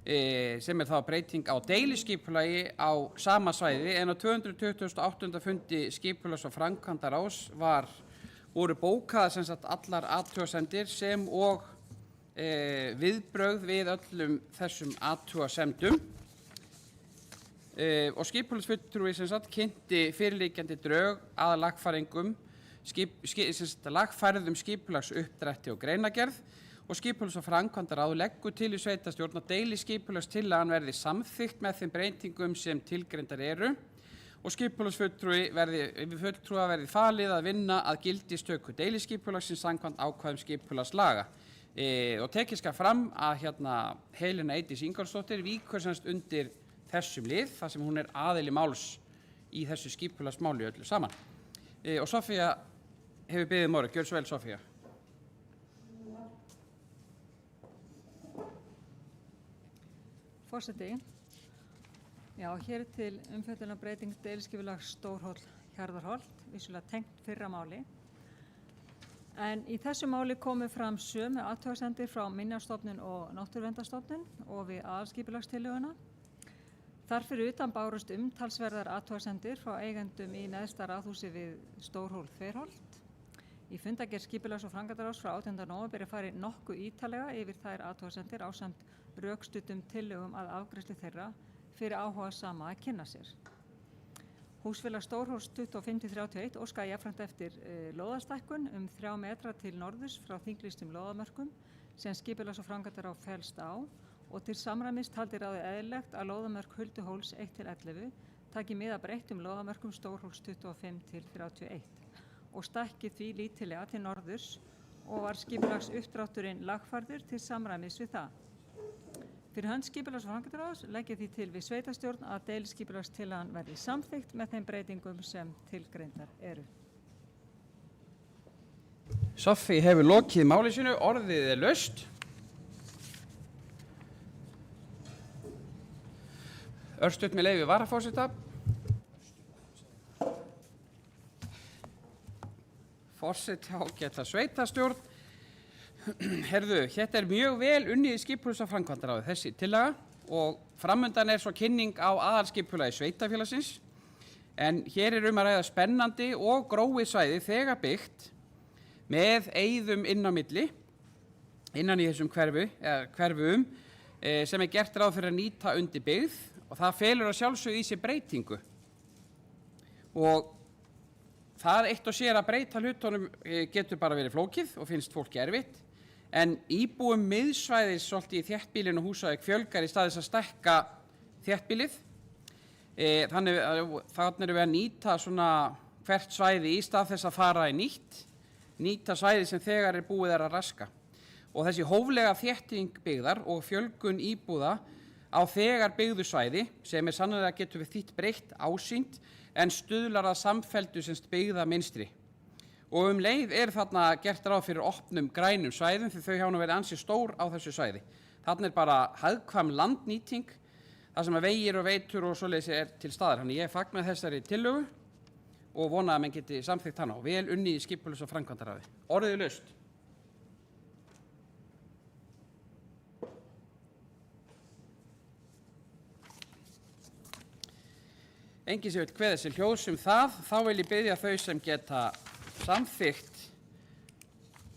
sem þá breyting á deiliskipulagi á sama svæði, en á 228. fundi skipulags- og framkvæmdaráðs voru bókaðar sem sagt allar athugasemdir sem og viðbrögð við öllum þessum athugasemdum. Og skipulagsfulltrúi sem sagt kynnti fyrirliggjandi drög að lagfærðum skipulagsuppdrætti og greinagerð, og skipulags- og framkvæmdaráð leggur til í sveitarstjórn að deiliskipulagstillagan verði samþykkt með þeim breytingum sem tilgreindar eru, og skipulagsfulltrúa verði falið að vinna að gildistöku deiliskipulagsins samkvæmt ákvæðum skipulagslaga. Og tekið skal fram að Helena Eydís Ingólfsdóttir víkur semst undir þessum lið, þar sem hún aðili máls í þessu skipulagsmáli öllu saman. Og Sofía hefur beðið orðið. Gjörðu svo vel, Sofía. Forseti, já, hér til umfjöllunar breyting deiliskipulags Stórhóll-Hjarðarholt, vissulega tengt fyrra máli. En í þessu máli komu fram sömu athugasemdir frá Minjastofnun og Náttúruverndarstofnun og við aðalskipulagstillöguna. Þar fyrir utan bárust umtalsverðar athugasemdir frá eigendum í neðsta raðhúsi við Stórhól-Þverholt. Í fundargerð skipulags- og framkvæmdaráðs frá 18. nóvember farið nokkuð ítarlega yfir þær athugasemdir ásamt rökstuddum tillögum að afgreiðslu þeirra fyrir áhugasama að kynna sér. Húsfélag Stórhóls 25-31 óskaði jafnframt eftir lóðastækkun 3 metra til norðurs frá þinglýstum lóðamörkum sem skipulags- og framkvæmdaráð fellst á, og til samræmis taldi ráðið eðlilegt að lóðamörk Hulduhóls 1-11 taki mið af breyttum lóðamörkum Stórhóls 25-31 og stækki því lítillega til norðurs, og var skipulagsuppdrátturinn lagfærður til samræmis við það. Fyrir hönd skipulags- og framkvæmdaráðs legg ég því til við sveitarstjórn að deiliskipulagstillagan verði samþykkt með þeim breytingum sem tilgreindar eru. Sofía hefur lokið máli sínu, orðið laust. Örstutt með leyfi varaforseta. Forseti ágæta sveitarstjórn. Herðu, þetta mjög vel unnið í skipulags- og framkvæmdaráði þessi tillaga, og framundan svo kynning á aðalskipulagi sveitarfélagsins. En hér að ræða spennandi og gróið svæði þegar byggt með eyðum inn á milli, innan í þessum hverfum, sem gert ráð fyrir að nýta undir byggð, og það felur að sjálfsögðu í sér breytingu. Og það eitt og sér að breyta hlutunum getur bara verið flókið og finnst fólki erfitt, en íbúum miðsvæðis svolítið í þéttbýlinu og Húsavík fjölgar í staðis að stækka þéttbýlið. Þannig erum við að nýta svona hvert svæði í stað þess að fara í nýta svæði sem þegar búið að raska. Og þessi hóflega þétting byggðar og fjölgun íbúða á þegar byggðu svæði, sem sannarlega getur við þýtt breytt ásýnd, en stuðlar að samfelldu sem byggða mynstri. Og leið þarna gert ráð fyrir opnum grænum svæðum, því þau hafa verið ansi stór á þessu svæði. Þarna bara hagkvæm landnýting, þar sem að vegir og veitur og svoleiðis til staðar. Þannig ég fagna þessari tillögu og vona að menn geti samþykkt hana, og vel unnið í skipulags- og framkvæmdaráði. Orðið laust. Enginn sem vil kveða sér hljóðs það, þá vil ég biðja þau sem geta samþykkt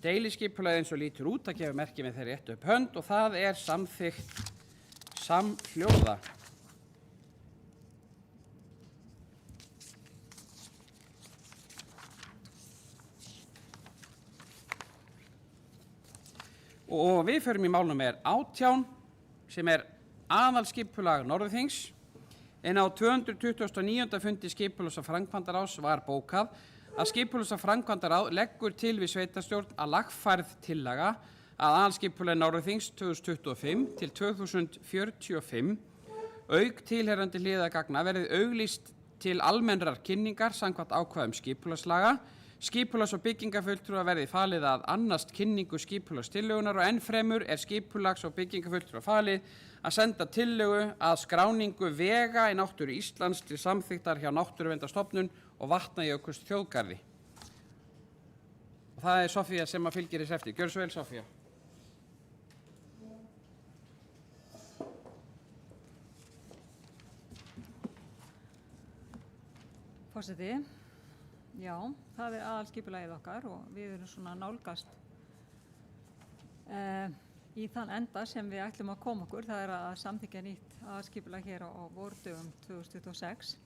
deiliskipulagið eins og lítur út að gefa merki með þeirri réttu upp hönd, og það samþykkt samhljóða. Og við förum í mál númer 18 sem aðalskipulag Norðurþings. En á 229. fundi skipulags- og framkvæmdaráðs var bókað að skipulags- og framkvæmdaráð leggur til við sveitarstjórn að lagfærð tillaga að aðalskipulagi Norðurþings 2025 til 2045 auk tilheyrandi hliðargagna verði auglýst til almennrar kynningar samkvæmt ákvæðum skipulagslaga. Skipulags- og byggingafulltrúa verði falið að annast kynningu skipulagstillögunar, og ennfremur skipulags- og byggingafulltrúa falið að senda tillögu að skráningu vega í náttúru Íslands til samþykktar hjá Náttúruverndarstofnun og Vatnajökuls þjóðgarði. Og það Sofía sem fylgir þess eftir. Gjörðu svo vel, Sofía. Forseti, já, það er aðalskipulagið okkar og við erum svona nálgast í þann enda sem við ætlum að koma okkur, það er að samþykkja nýtt aðalskipulag hér á vordögum 2026.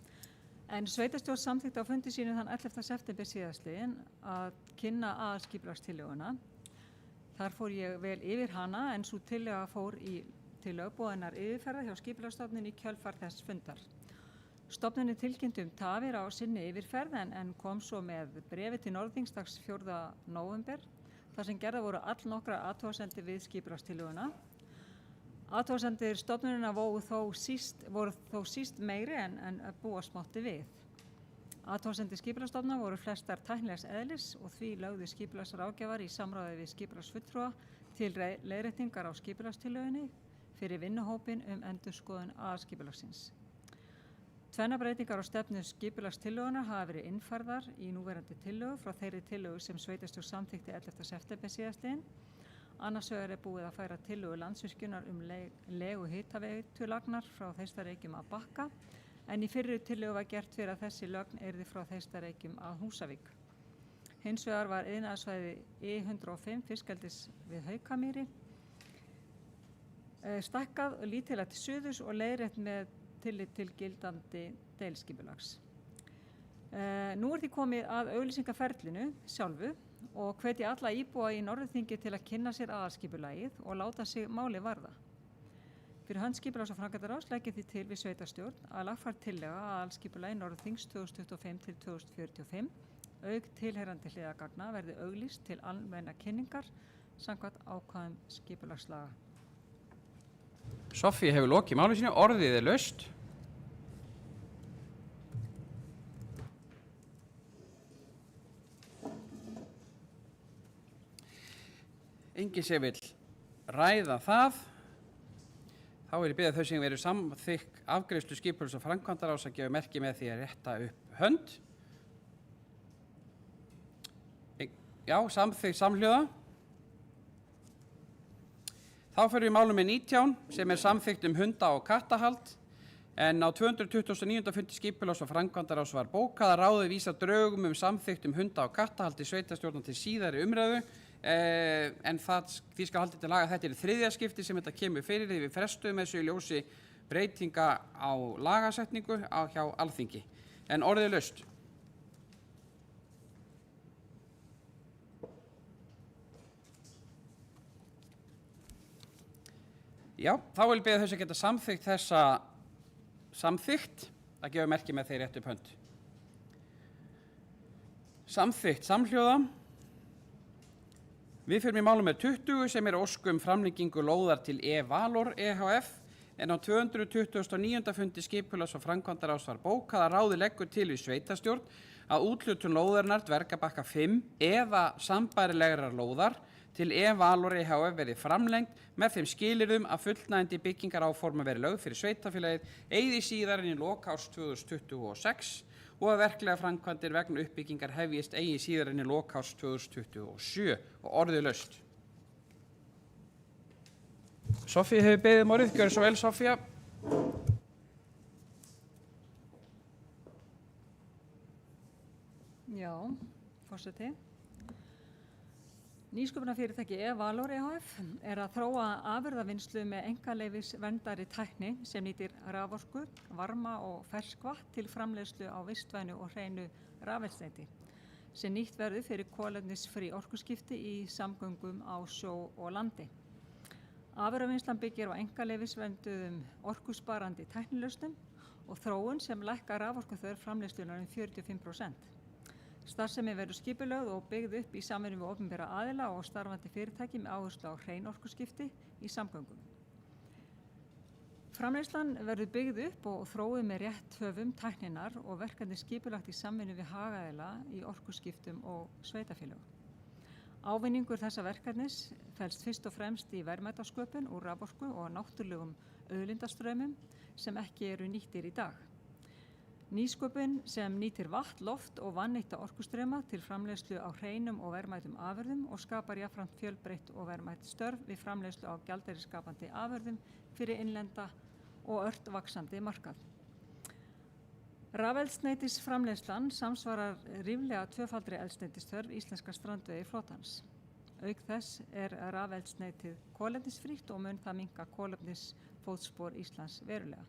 En sveitarstjórn samþykkti á fundi sínu þann 11. september síðastliðinn að kynna aðalskipulagstillöguna. Þar fór ég vel yfir hana en sú tillaga fór til lögboðinnar yfirferðar hjá Skipulagsstofnun í kjölfar þess fundar. Stofnunin tilkynnti tafir á sinni yfirferð en kom svo með bréfi til Norðþings dags 4. nóvember þar sem gerða voru allnokkra athugasemdir við skipulagstillöguna. Athugasemdir stofnunina voru þó síst meiri en búast mátti við. Athugasemdir skipulagsstofnunar voru flestar tæknilegs eðlis og því lögðu skipulagsráðgjafar í samráði við skipulagsfulltrúa til leiðréttingar á skipulagstillögunni fyrir vinnuhópinn endurskoðun aðalskipulagsins. Tvennar breytingar á stefnu skipulagstillögunnar hafa verið innfærðar í núverandi tillögu frá þeirri tillögu sem sveitarstjórn samþykkti 11. september síðastliðinn. Annars vegar er búið að færa tillögu Landsvirkjunar legu hitaveitulagnar frá Þeistareykjum að Bakka, en í fyrri tillögu var gert fyrir að þessi lögn yrði frá Þeistareykjum að Húsavík. Hins vegar var iðnaðarsvæði I-105 fiskeldis við Haukamýri stækkað og lítillega til suðurs og leiðrétt með tillit til gildandi deiliskipulags. Nú er því komið að auglýsingaferlinu sjálfu og hvet ég alla íbúa í Norðurþingi til að kynna sér aðalskipulagið og láta sig máli varða. Fyrir hönd skipulags- og framkvæmdaráðs legg ég því til við sveitarstjórn að lagfært tillaga aðalskipulagi Norðurþings 2025 til 2045 auk tilheyrandi hliðargagna verði auglýst til almennar kynningar samkvæmt ákvæðum skipulagslaga. Soffía hefur lokið máli sínu, orðið er laust. Enginn sem vill ræða það. Þá er ég beðið þau sem verið samþykk afgreiðslu skipulags- og framkvæmdaráðs að gefa merki með því að rétta upp hönd. Já, samþykkt samhljóða. Þá fyrir við málum með 19 sem er samþykkt hunda- og kattahald en á 229. fundi skipulags- og framkvæmdaráðs var bókað að ráðið vísa drögum samþykkt hunda- og kattahald í sveitarstjórnar til síðari umræðu en því skal haldið til laga. Þetta er þriðja skipti sem þetta kemur fyrir því við frestuðum þessu í ljósi breytinga á lagasetningu hjá Alþingi. En orðið er laust. Já, þá vil beða þess að geta samþykkt þessa samþykkt að gefa merki með þeir rétt upp hönd. Samþykkt samhljóða. Við fyrir málum með 20 sem er óskum framlengingu lóðar til E-Valor EHF en á 229. fundi skipulags- og framkvæmdaráðs var bókað að ráðið leggur til við sveitarstjórn að úthlutun lóðarinnar Dvergabakka 5 eða sambærilegrar lóðar til E-Valor EHF verði framlengt með þeim skilyrðum að fullnægjandi byggingaráforma verði lögð fyrir sveitarfélagið eigi síðar en í lok árs 2026 og að verklega framkvæmdir vegna uppbyggingar hefjist eigi síðar en í lok árs 2027 og orðið laust. Soffía hefur beðið orðið, gjörðu svo vel Soffía. Já, forseti. Nýsköpunarfyrirtæki E-Valor EHF er að þróa afurðavinnslu með einkaleyfisverndari tækni sem nýtir raforku, varma og ferskvatn til framleiðslu á vistvænu og hreinu rafeldsneyti sem nýtt verður fyrir kolefnisfrí orkuskipti í samgöngum á sjó og landi. Afurðavinnslan byggir á einkaleyfisvernduðum orkusparandi tæknilausnum og þróun sem lækkar raforkuþörf framleiðslunar 45%. Starfsemi verður skipulögð og byggð upp í samvinnu við opinbera aðila og starfandi fyrirtæki með áherslu á hrein orkuskipti í samgöngum. Framleiðslan verður byggð upp og þróuð með rétt höfum tækninnar og verkefni skipulagt í samvinnu við hagaðila í orkuskiptum og sveitarfélögum. Ávinningur þessa verkefnis felst fyrst og fremst í verðmætasköpun úr raforku og náttúrulegum auðlindastraumum sem ekki eru nýttir í dag. Nýsköpun sem nýtir vatn, loft og vannýtta orkustrauma til framleiðslu á hreinum og verðmætum afurðum og skapar jafnframt fjölbreytt og verðmætt störf við framleiðslu á gjaldeyrisskapandi afurðum fyrir innlenda og ört vaxandi markað. Rafeldsneytisframleiðslan samsvarar ríflega tvöfaldri eldsneytisþörf íslenska strandveiðiflotans. Auk þess rafeldsneytið kolefnisfrítt og mun það minnka kolefnisfótspor Íslands verulega.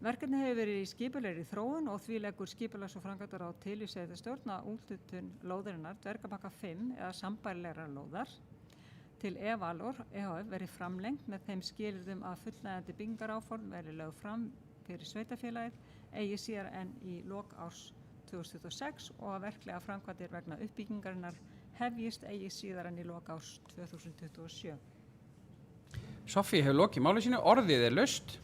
Verkefni hefur verið í skipulegri þróun og því leggur skipulags- og framkvæmdaráð til í sveitarstjórn að úthlutun lóðarinnar Dvergabakka 5 eða sambærilegra lóðar til Evalor EHF verið framlengt með þeim skilyrðum að fullnægjandi byggingaráform verið lögð fram fyrir sveitarfélagið eigi síðar en í lok árs 2026 og að verklega framkvæmdir vegna uppbyggingarinnar hefjist eigi síðar en í lok árs 2027. Soffía hefur lokið máli sínu, orðið laust.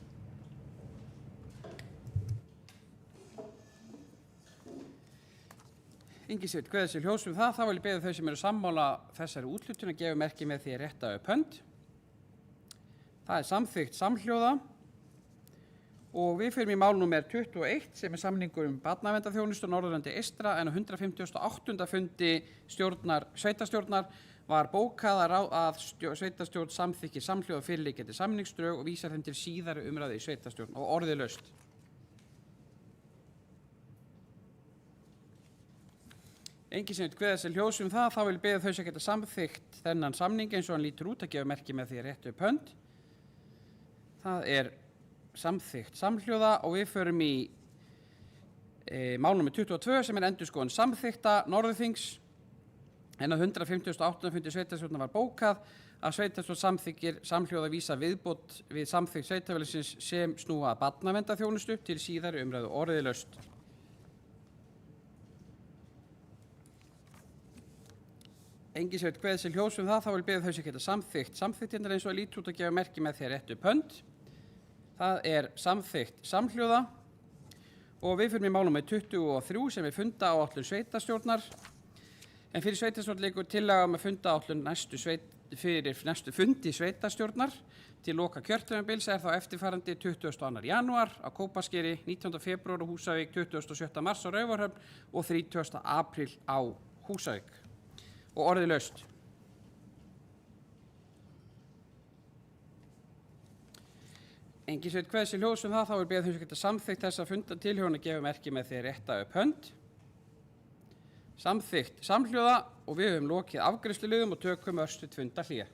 Ingisveit kveður sér hljóðs það, þá vil ég beða þau sem eru sammála þessari úthlutun að gefa merki með því að rétta upp hönd. Það samþykkt samhljóða og við fyrir í mál númer 21 sem samningur barnaverndarþjónustu Norðurlandi eystra en á 158. fundi sveitarstjórnar var bókað að sveitarstjórn samþykki samhljóða fyrirliggjandi samningsdrög og vísar þeim til síðari umræðu í sveitarstjórn og orðið laust. Engisveit kveður sér hljóðs það, þá vil ég beða þau sem geta samþykkt þennan samning eins og hann lítur út að gefa merki með því að rétta upp hönd. Það samþykkt samhljóða og við förum í mál nr. 22 sem endurskoðun samþykkta Norðurþings en á 158. fundi sveitarstjórnar var bókað að sveitarstjórn samþykkir samhljóða vísa viðbót við samþykkt sveitarfélagsins sem snúa að barnaverndarþjónustu til síðari umræðu orðið laust. Engisveit kveður sér hljóðs það, þá vil beða þau sem geta samþykktirnar eins og að lítur út að gefa merki með því að rétta upp hönd. Það samþykkt samhljóða og við fyrir í mál nr. 23 sem fundaáætlun sveitarstjórnar. En fyrir sveitarstjórn liggur tillaga með fundaáætlun fyrir næstu fundi sveitarstjórnar til loka kjörtímabils þá eftirfarandi 22. janúar á Kópaskeri, 19. febrúar á Húsavík, 27. mars á Raufarhöfn og 30. apríl á Húsavík. Og orðið laust. Engisveit kveður sér hljóðs það, þá vil beða þau sem geta samþykkt þessa fundatilhögun að gefa merki með því að rétta upp hönd. Samþykkt samhljóða og við höfum lokið afgreiðsluliðum og tökum örstutt fundarhlé.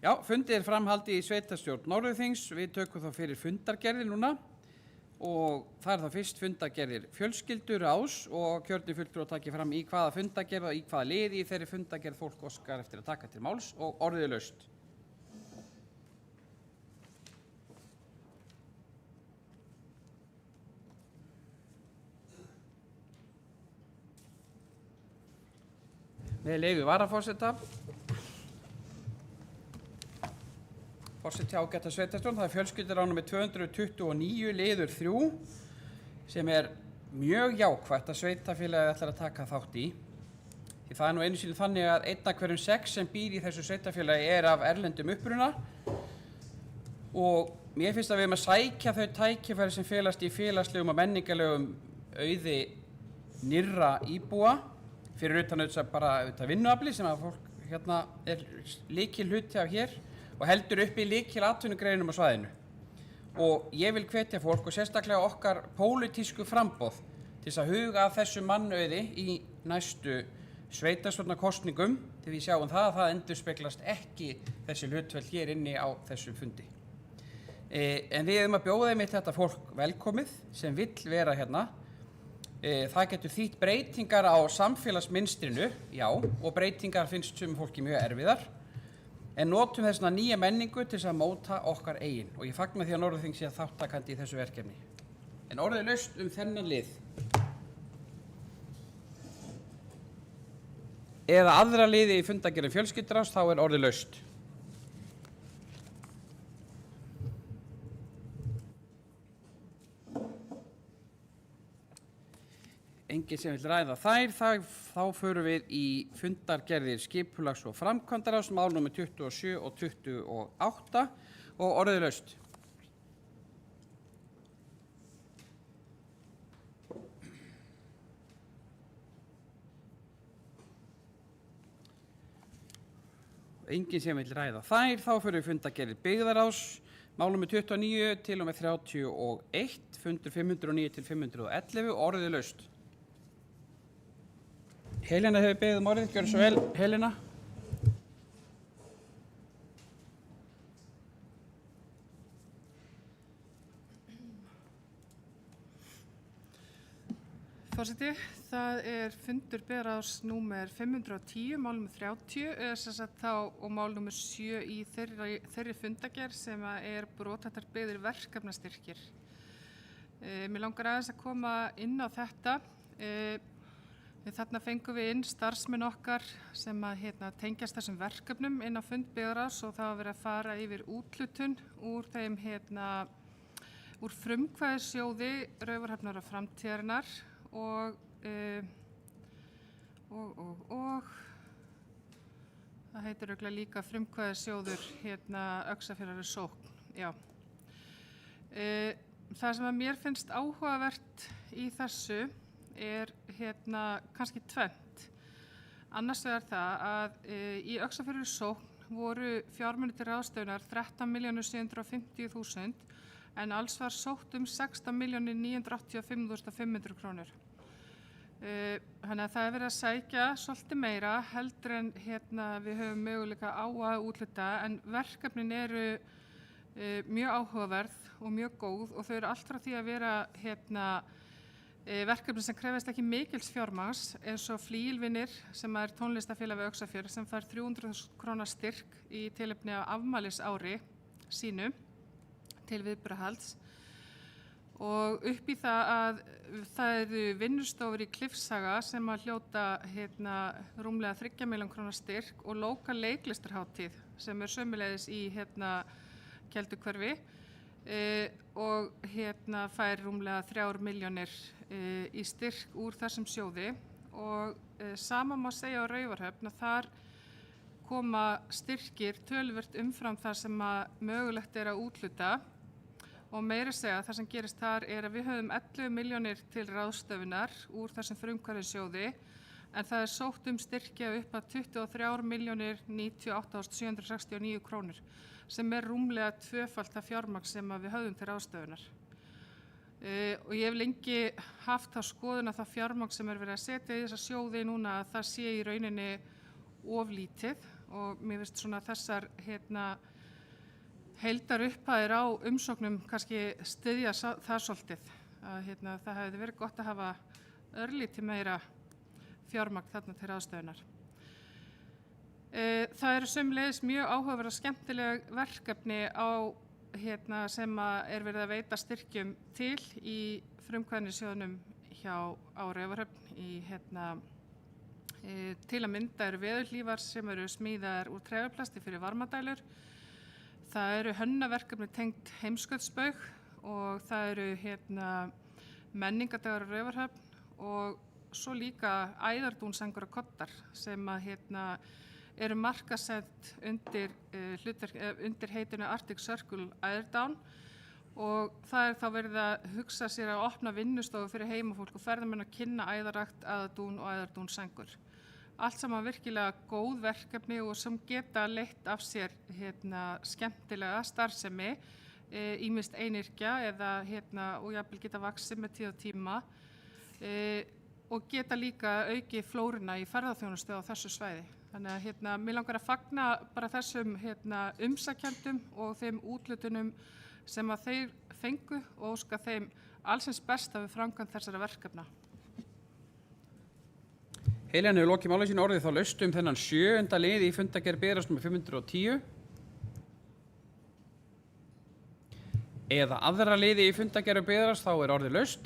Já, fundið framhaldi í sveitarstjórn Norðurþings. Við tökum þá fyrir fundargerðir núna og það þá fyrst fundargerðir fjölskylduráðs og kjörni fulltrúar taki fram í hvaða fundargerð og í hvaða liði í þeirri fundargerð fólk óskar eftir að taka til máls og orðið er laust. Með leyfi varaforseta. Forseti ágæta sveitarstjórn, það fjölskylduráð númer 229 liður 3 sem mjög jákvætt að sveitarfélagið ætlar að taka þátt í. Því það nú einu sinni þannig að 1 af hverjum 6 sem býr í þessu sveitarfélagi af erlendum uppruna og mér finnst að við erum að sækja þau tækifæri sem felast í félagslegum og menningarlegum auði nýrra íbúa fyrir utan auðvitað vinnuafli sem að fólk lykilhluti af hér og heldur uppi lykilatvinnugreinum á svæðinu. Og ég vil hvetja fólk og sérstaklega okkar pólitísku framboð til að huga að þessu mannauði í næstu sveitarstjórnarkosningum til við sjáum það að það endurspeglast ekki þessi hlutföll hér inni á þessum fundi. En við erum að bjóða einmitt þetta fólk velkomið sem vill vera hérna. Það getur þýtt breytingar á samfélagsmynstrinu, já, og breytingar finnst sumum fólki mjög erfiðar. En notum þessna nýja menningu til að móta okkar eigin og ég fagna því að Norðurþing sé þáttakandi í þessu verkefni. En orðið laust þennan lið. Eða aðra liði í fundargerðum fjölskylduráðs, þá orðið laust. Enginn sem vil ræða þær, þá förum við í fundargerðir skipulags- og framkvæmdaráðs, mál númer 27 og 28 og orðið laust. Enginn sem vil ræða þær, þá förum við fundargerðir byggðaráðs, mál númer 29 til og með 31, fundur 509 til 511 og orðið laust. Helena hefur beðið orðið, gjörðu svo vel, Helena. Forseti, það fundur byggðaráðs númer 510, mál númer 30, og mál númer 7 í þeirri fundargerð sem brothættar byggðir verkefnastyrkir. Mér langar aðeins að koma inn á þetta. Þarna fengum við inn starfsmenn okkar sem tengjast þessum verkefnum inn á fund byggðaráðs og það var verið að fara yfir úthlutun úr þeim úr frumkvæðissjóði Raufarhafnar og framtíðarinnar og það heitir örugglega líka frumkvæðissjóður Öxarfjarðar sókn. Já. Það sem að mér finnst áhugavert í þessu kannski tvennt. Annars vegar það að í Öxarfjarðar sókn voru fjármunir til ráðstöfunar 13.750.000 en alls var sótt 16.985.500 krónur. Þannig að það verið að sækja svolítið meira heldur en við höfum möguleika á að úthluta en verkefnin eru mjög áhugaverð og mjög góð og þau eru allt frá því að vera verkefni sem krefast ekki mikils fjármagns eins og Flíilvinir sem tónlistafélag við Öxarfjörð sem fær 300.000 króna styrk í tilefni af afmælisári sínu til viðburðahalds og upp í það að það eru vinnustofur í Klifsaga sem að hljóta rúmlega 3 milljón króna styrk og Lokal leiklistarhátíð sem sömuleiðis í Kelduhverfi og fær rúmlega 3 milljónir í styrk úr þessum sjóði og sama má segja á Raufarhöfn að þar koma styrkir töluvert umfram það sem að mögulegt að úthluta og meira segja það sem gerist þar að við höfum 11 milljónir til ráðstöfunar úr þessum frumkvæðissjóði en það sótt styrkja upp að 23.098.769 krónur sem rúmlega tvöfalt það fjármagn sem við höfum til ráðstöfunar. Og ég hef lengi haft þá skoðun að það fjármagn sem verið að setja í þessa sjóði núna að það sé í rauninni of lítið og mér finnst svona þessar heildar upphæðir á umsóknum kannski styðja það svolítið. Að það hefði verið gott að hafa örlítið meira fjármagn þarna til ráðstöfunar. Það eru sömuleiðis mjög áhugaverð og skemmtileg verkefni sem er verið að veita styrkjum til í frumkvæðnisjóðnum á Raufarhöfn. Til að mynda eru veðurhlífar sem eru smíðaðar úr trefjaplasti fyrir varmadælur. Það eru hönnaverkefni tengt heimskautsbaug og það eru menningardagar á Raufarhöfn og svo líka æðardúnsangur og koddar sem eru markasett undir heitinu Arctic Circle Æðardán og það er þá verið að hugsa sér að opna vinnustofu fyrir heimafólk og ferðamenn að kynna æðarrækt, æðardún og æðardúnsangur. Allt saman virkilega góð verkefni og sem geta leitt af sér skemmtilega starfsemi, ýmist einyrkja eða og jafnvel geta vaxið með tíð og tíma og geta líka aukið flóruna í ferðaþjónustu á þessu svæði. Þannig að mér langar að fagna bara þessum umsækjendum og þeim úthlutunum sem að þeir fengu og óska þeim allsins besta við framkvæmd þessara verkefna. Helena hefur lokið máli sínu orðið þá laust þennan 7. lið í fundargerð Bifröst nr. 510 eða aðra liði í fundargerð Bifröst þá er orðið laust.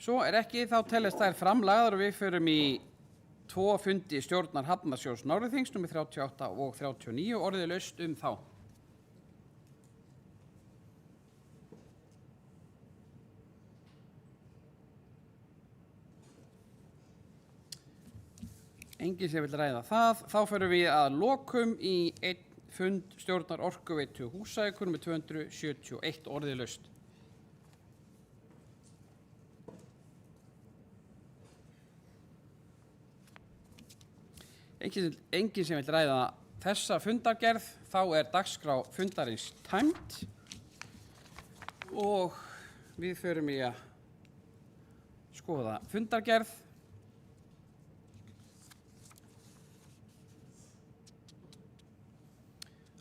Svo er ekki þá teljast þær framlagðar og við förum í 2 fundi stjórnar Hafnarsjóðs Norðurþings nr. 38 og 39 orðið laust þá. Enginn sem vil ræða það. Þá förum við að lokum í 1 fund stjórnar Orkuveitu Húsavíkur nr. 271 orðið laust. Enginn sem vil ræða þessa fundargerð, þá er dagskrá fundarins tæmd og við förum í að skoða fundargerð.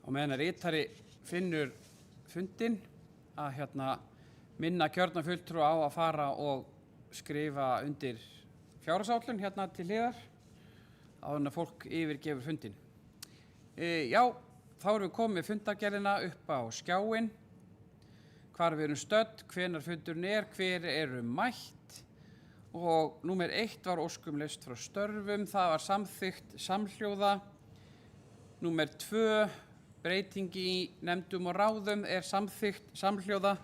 Á meðan ritari finnur fundinn að minna kjörna fulltrúa á að fara og skrifa undir fjárhagsáætlun til hliðar áður en að fólk yfirgefur fundinn. Já, þá erum við komið með fundargerðina upp á skjáinn, hvar við erum stödd, hvenær fundurinn hver eru mætt og númer 1 var óskum leyst frá störfum, það var samþykkt samhljóða. Númer 2, breyting í nefndum og ráðum samþykkt samhljóða.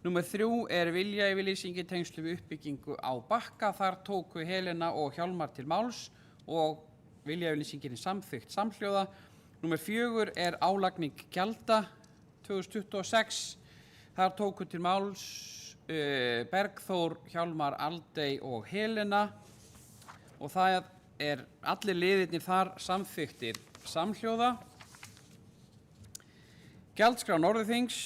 Númer 3 er viljayfirlýsing í tengslum við uppbyggingu á Bakka, þar tóku Helena og Hjálmar til máls og viljayfirlýsingin samþykkt samhljóða. Númer 4 er álagning gjalda 2026. Þar tóku til máls Bergþór, Hjálmar, Aldey og Helena og það er allir liðirnir þar samþykktir samhljóða. Gjaldskrá Norðurþings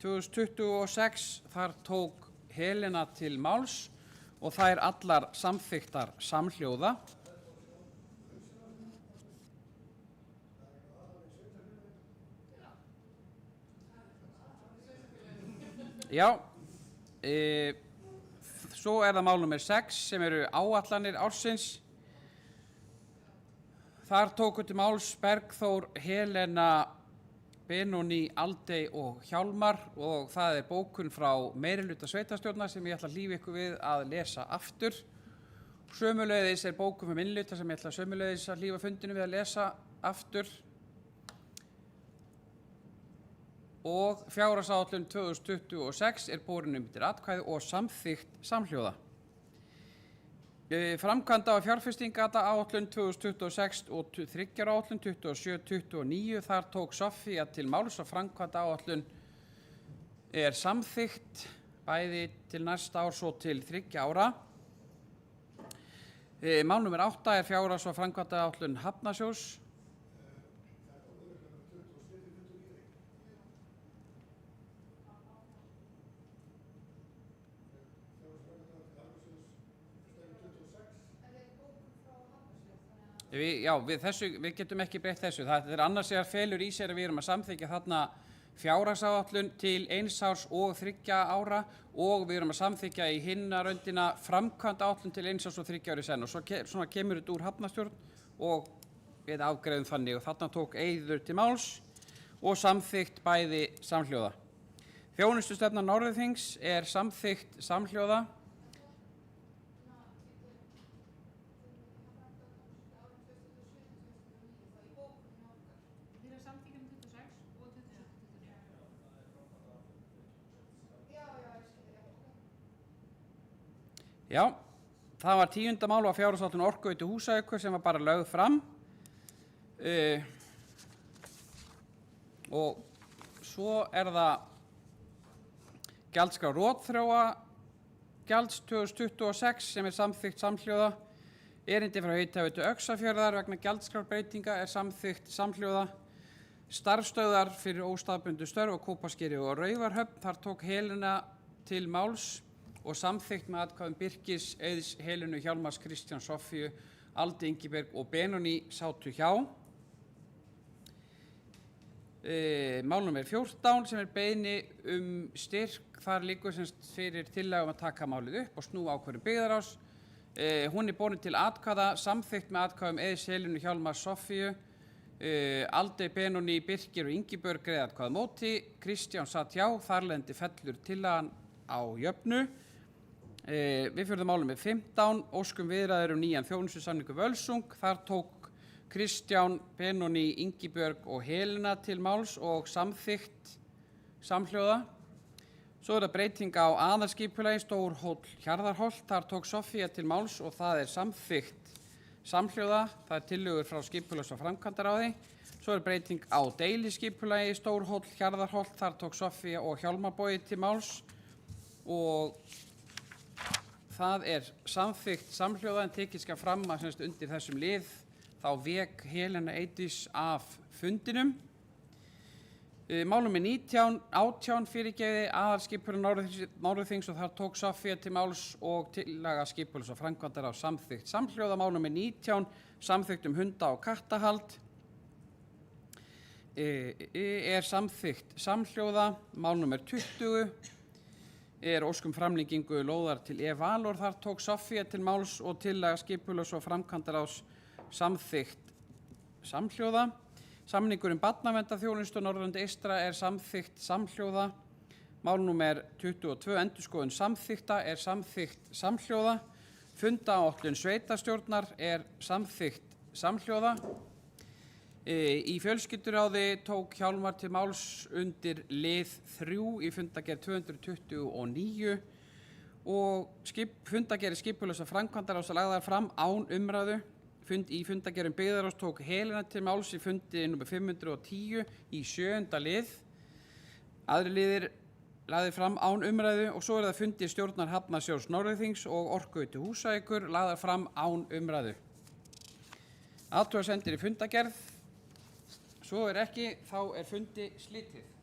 2026, þar tók Helena til máls og það allar samþykktar samhljóða. Já, svo er það mál númer 6 sem eru áætlanir ársins. Þar tóku til máls Bergþór, Helena, Benóný, Aldey og Hjálmar og það er bókun frá meirihluta sveitarstjórnar sem ég ætla að hlífa ykkur við að lesa aftur. Sömuleiðis er bókun frá minnihluta sem ég ætla sömuleiðis að hlífa fundinu við að lesa aftur. Og fjárhagsáætlun 2026 er borin undir atkvæði og samþykkt samhljóða. Framkvæmda og fjárfestingaáætlun 2026 og 3 ára áætlun 27-29, þar tók Soffía til máls og framkvæmdaáætlun er samþykkt bæði til næsta árs og til 3 ára. Mál númer 8 er fjárhags- og framkvæmdaáætlun Hafnarsjóðs. Við getum ekki breytt þessu. Það er annars vegar felur í sér að við erum að samþykkja þarna fjárhagsáætlun til 1 árs og 3 ára og við erum að samþykkja í hinna raundina framkvæmdaáætlun til 1 árs og 3 ára í senn og svona kemur þetta úr hafnarstjórn og við afgreiðum þannig og þarna tók Eiður til máls og samþykkt bæði samhljóða. Þjónustustefna Norðurþings er samþykkt samhljóða. Já, það var 10. mál á fjárhagsáætlun Orkuveitu Húsavíkur sem var bara lögð fram og svo er það gjaldskrá rotþróa gjalds 2026 sem er samþykkt samhljóða. Erindi frá Hitaveitu Öxarfjarðar vegna gjaldskrárbreytinga er samþykkt samhljóða. Starfsstöðvar fyrir óstaðbundin störf á Kópaskeri og Raufarhöfn, þar tók Helena til máls og samþykkt með atkvæðum Birkis, Eiðs, Helenu, Hjálmars, Kristján, Soffíu, Aldi, Ingiberg og Benóný sátu hjá. Mál númer 14 sem er beiðni styrk, þar liggur fyrir tillaga að taka málið upp og snúa ákvörðun byggðarráðs. Hún er borin til atkvæða, samþykkt með atkvæðum Eiðs, Helenu, Hjálmars, Soffíu, Aldi, Benóný, Birkir og Ingiberg greiða atkvæða móti, Kristján sat hjá, þarlendi fellur tillagan á jöfnu. Við fyrir málum með 15, óskum viðræður nýjan þjónustusamning Völsung. Þar tók Kristján, Benóný, Ingiberg og Helena til máls og samþykkt samhljóða. Svo er það breyting á aðalskipulagi Stórhóll Hjarðarholt. Þar tók Soffía til máls og það er samþykkt samhljóða. Það er tillögur frá skipulags- og framkvæmdaráði. Svo er breyting á deiliskipulagi Stórhóll Hjarðarholt. Þar tók Soffía og Hjálmar Bogi til máls og það er samþykkt samhljóða en tekið skal fram að undir þessum lið þá vék Helena Eydís af fundinum. Málum með 18 fyrirgefði aðalskipulagi Norðurþings og þar tók Soffía til máls og tillaga skipulags- og framkvæmdaráðs samþykkt samhljóða. Málum með 19 samþykkt hunda- og kattahald er samþykkt samhljóða. Mál númer 20 er óskum framlengingu lóðar til Valor. Þar tók Soffía til máls og tillaga skipulags- og framkvæmdaráðs samþykkt samhljóða. Samningur barnaverndarþjónustu Norðurlandi eystra er samþykkt samhljóða. Mál númer 22 endurskoðun samþykta er samþykkt samhljóða. Fundaáætlun sveitarstjórnar er samþykkt samhljóða. Í fjölskylduráði tók Hjálmar til máls undir lið 3 í fundagerð 229 og fundagerð skipulags- og framkvæmdaráðs lagðar fram án umræðu. Í fundagerðum byggðarráðs tók Helena til máls í fundi nr. 510 í 7. lið. Aðrir liðir lagðir fram án umræðu og svo er það fundi stjórnar Hafnarsjóðs Norðurþings og Orkuveitu Húsavíkur lagðar fram án umræðu. Athugasemdir í fundagerð. Svo er ekki, þá er fundi slitið.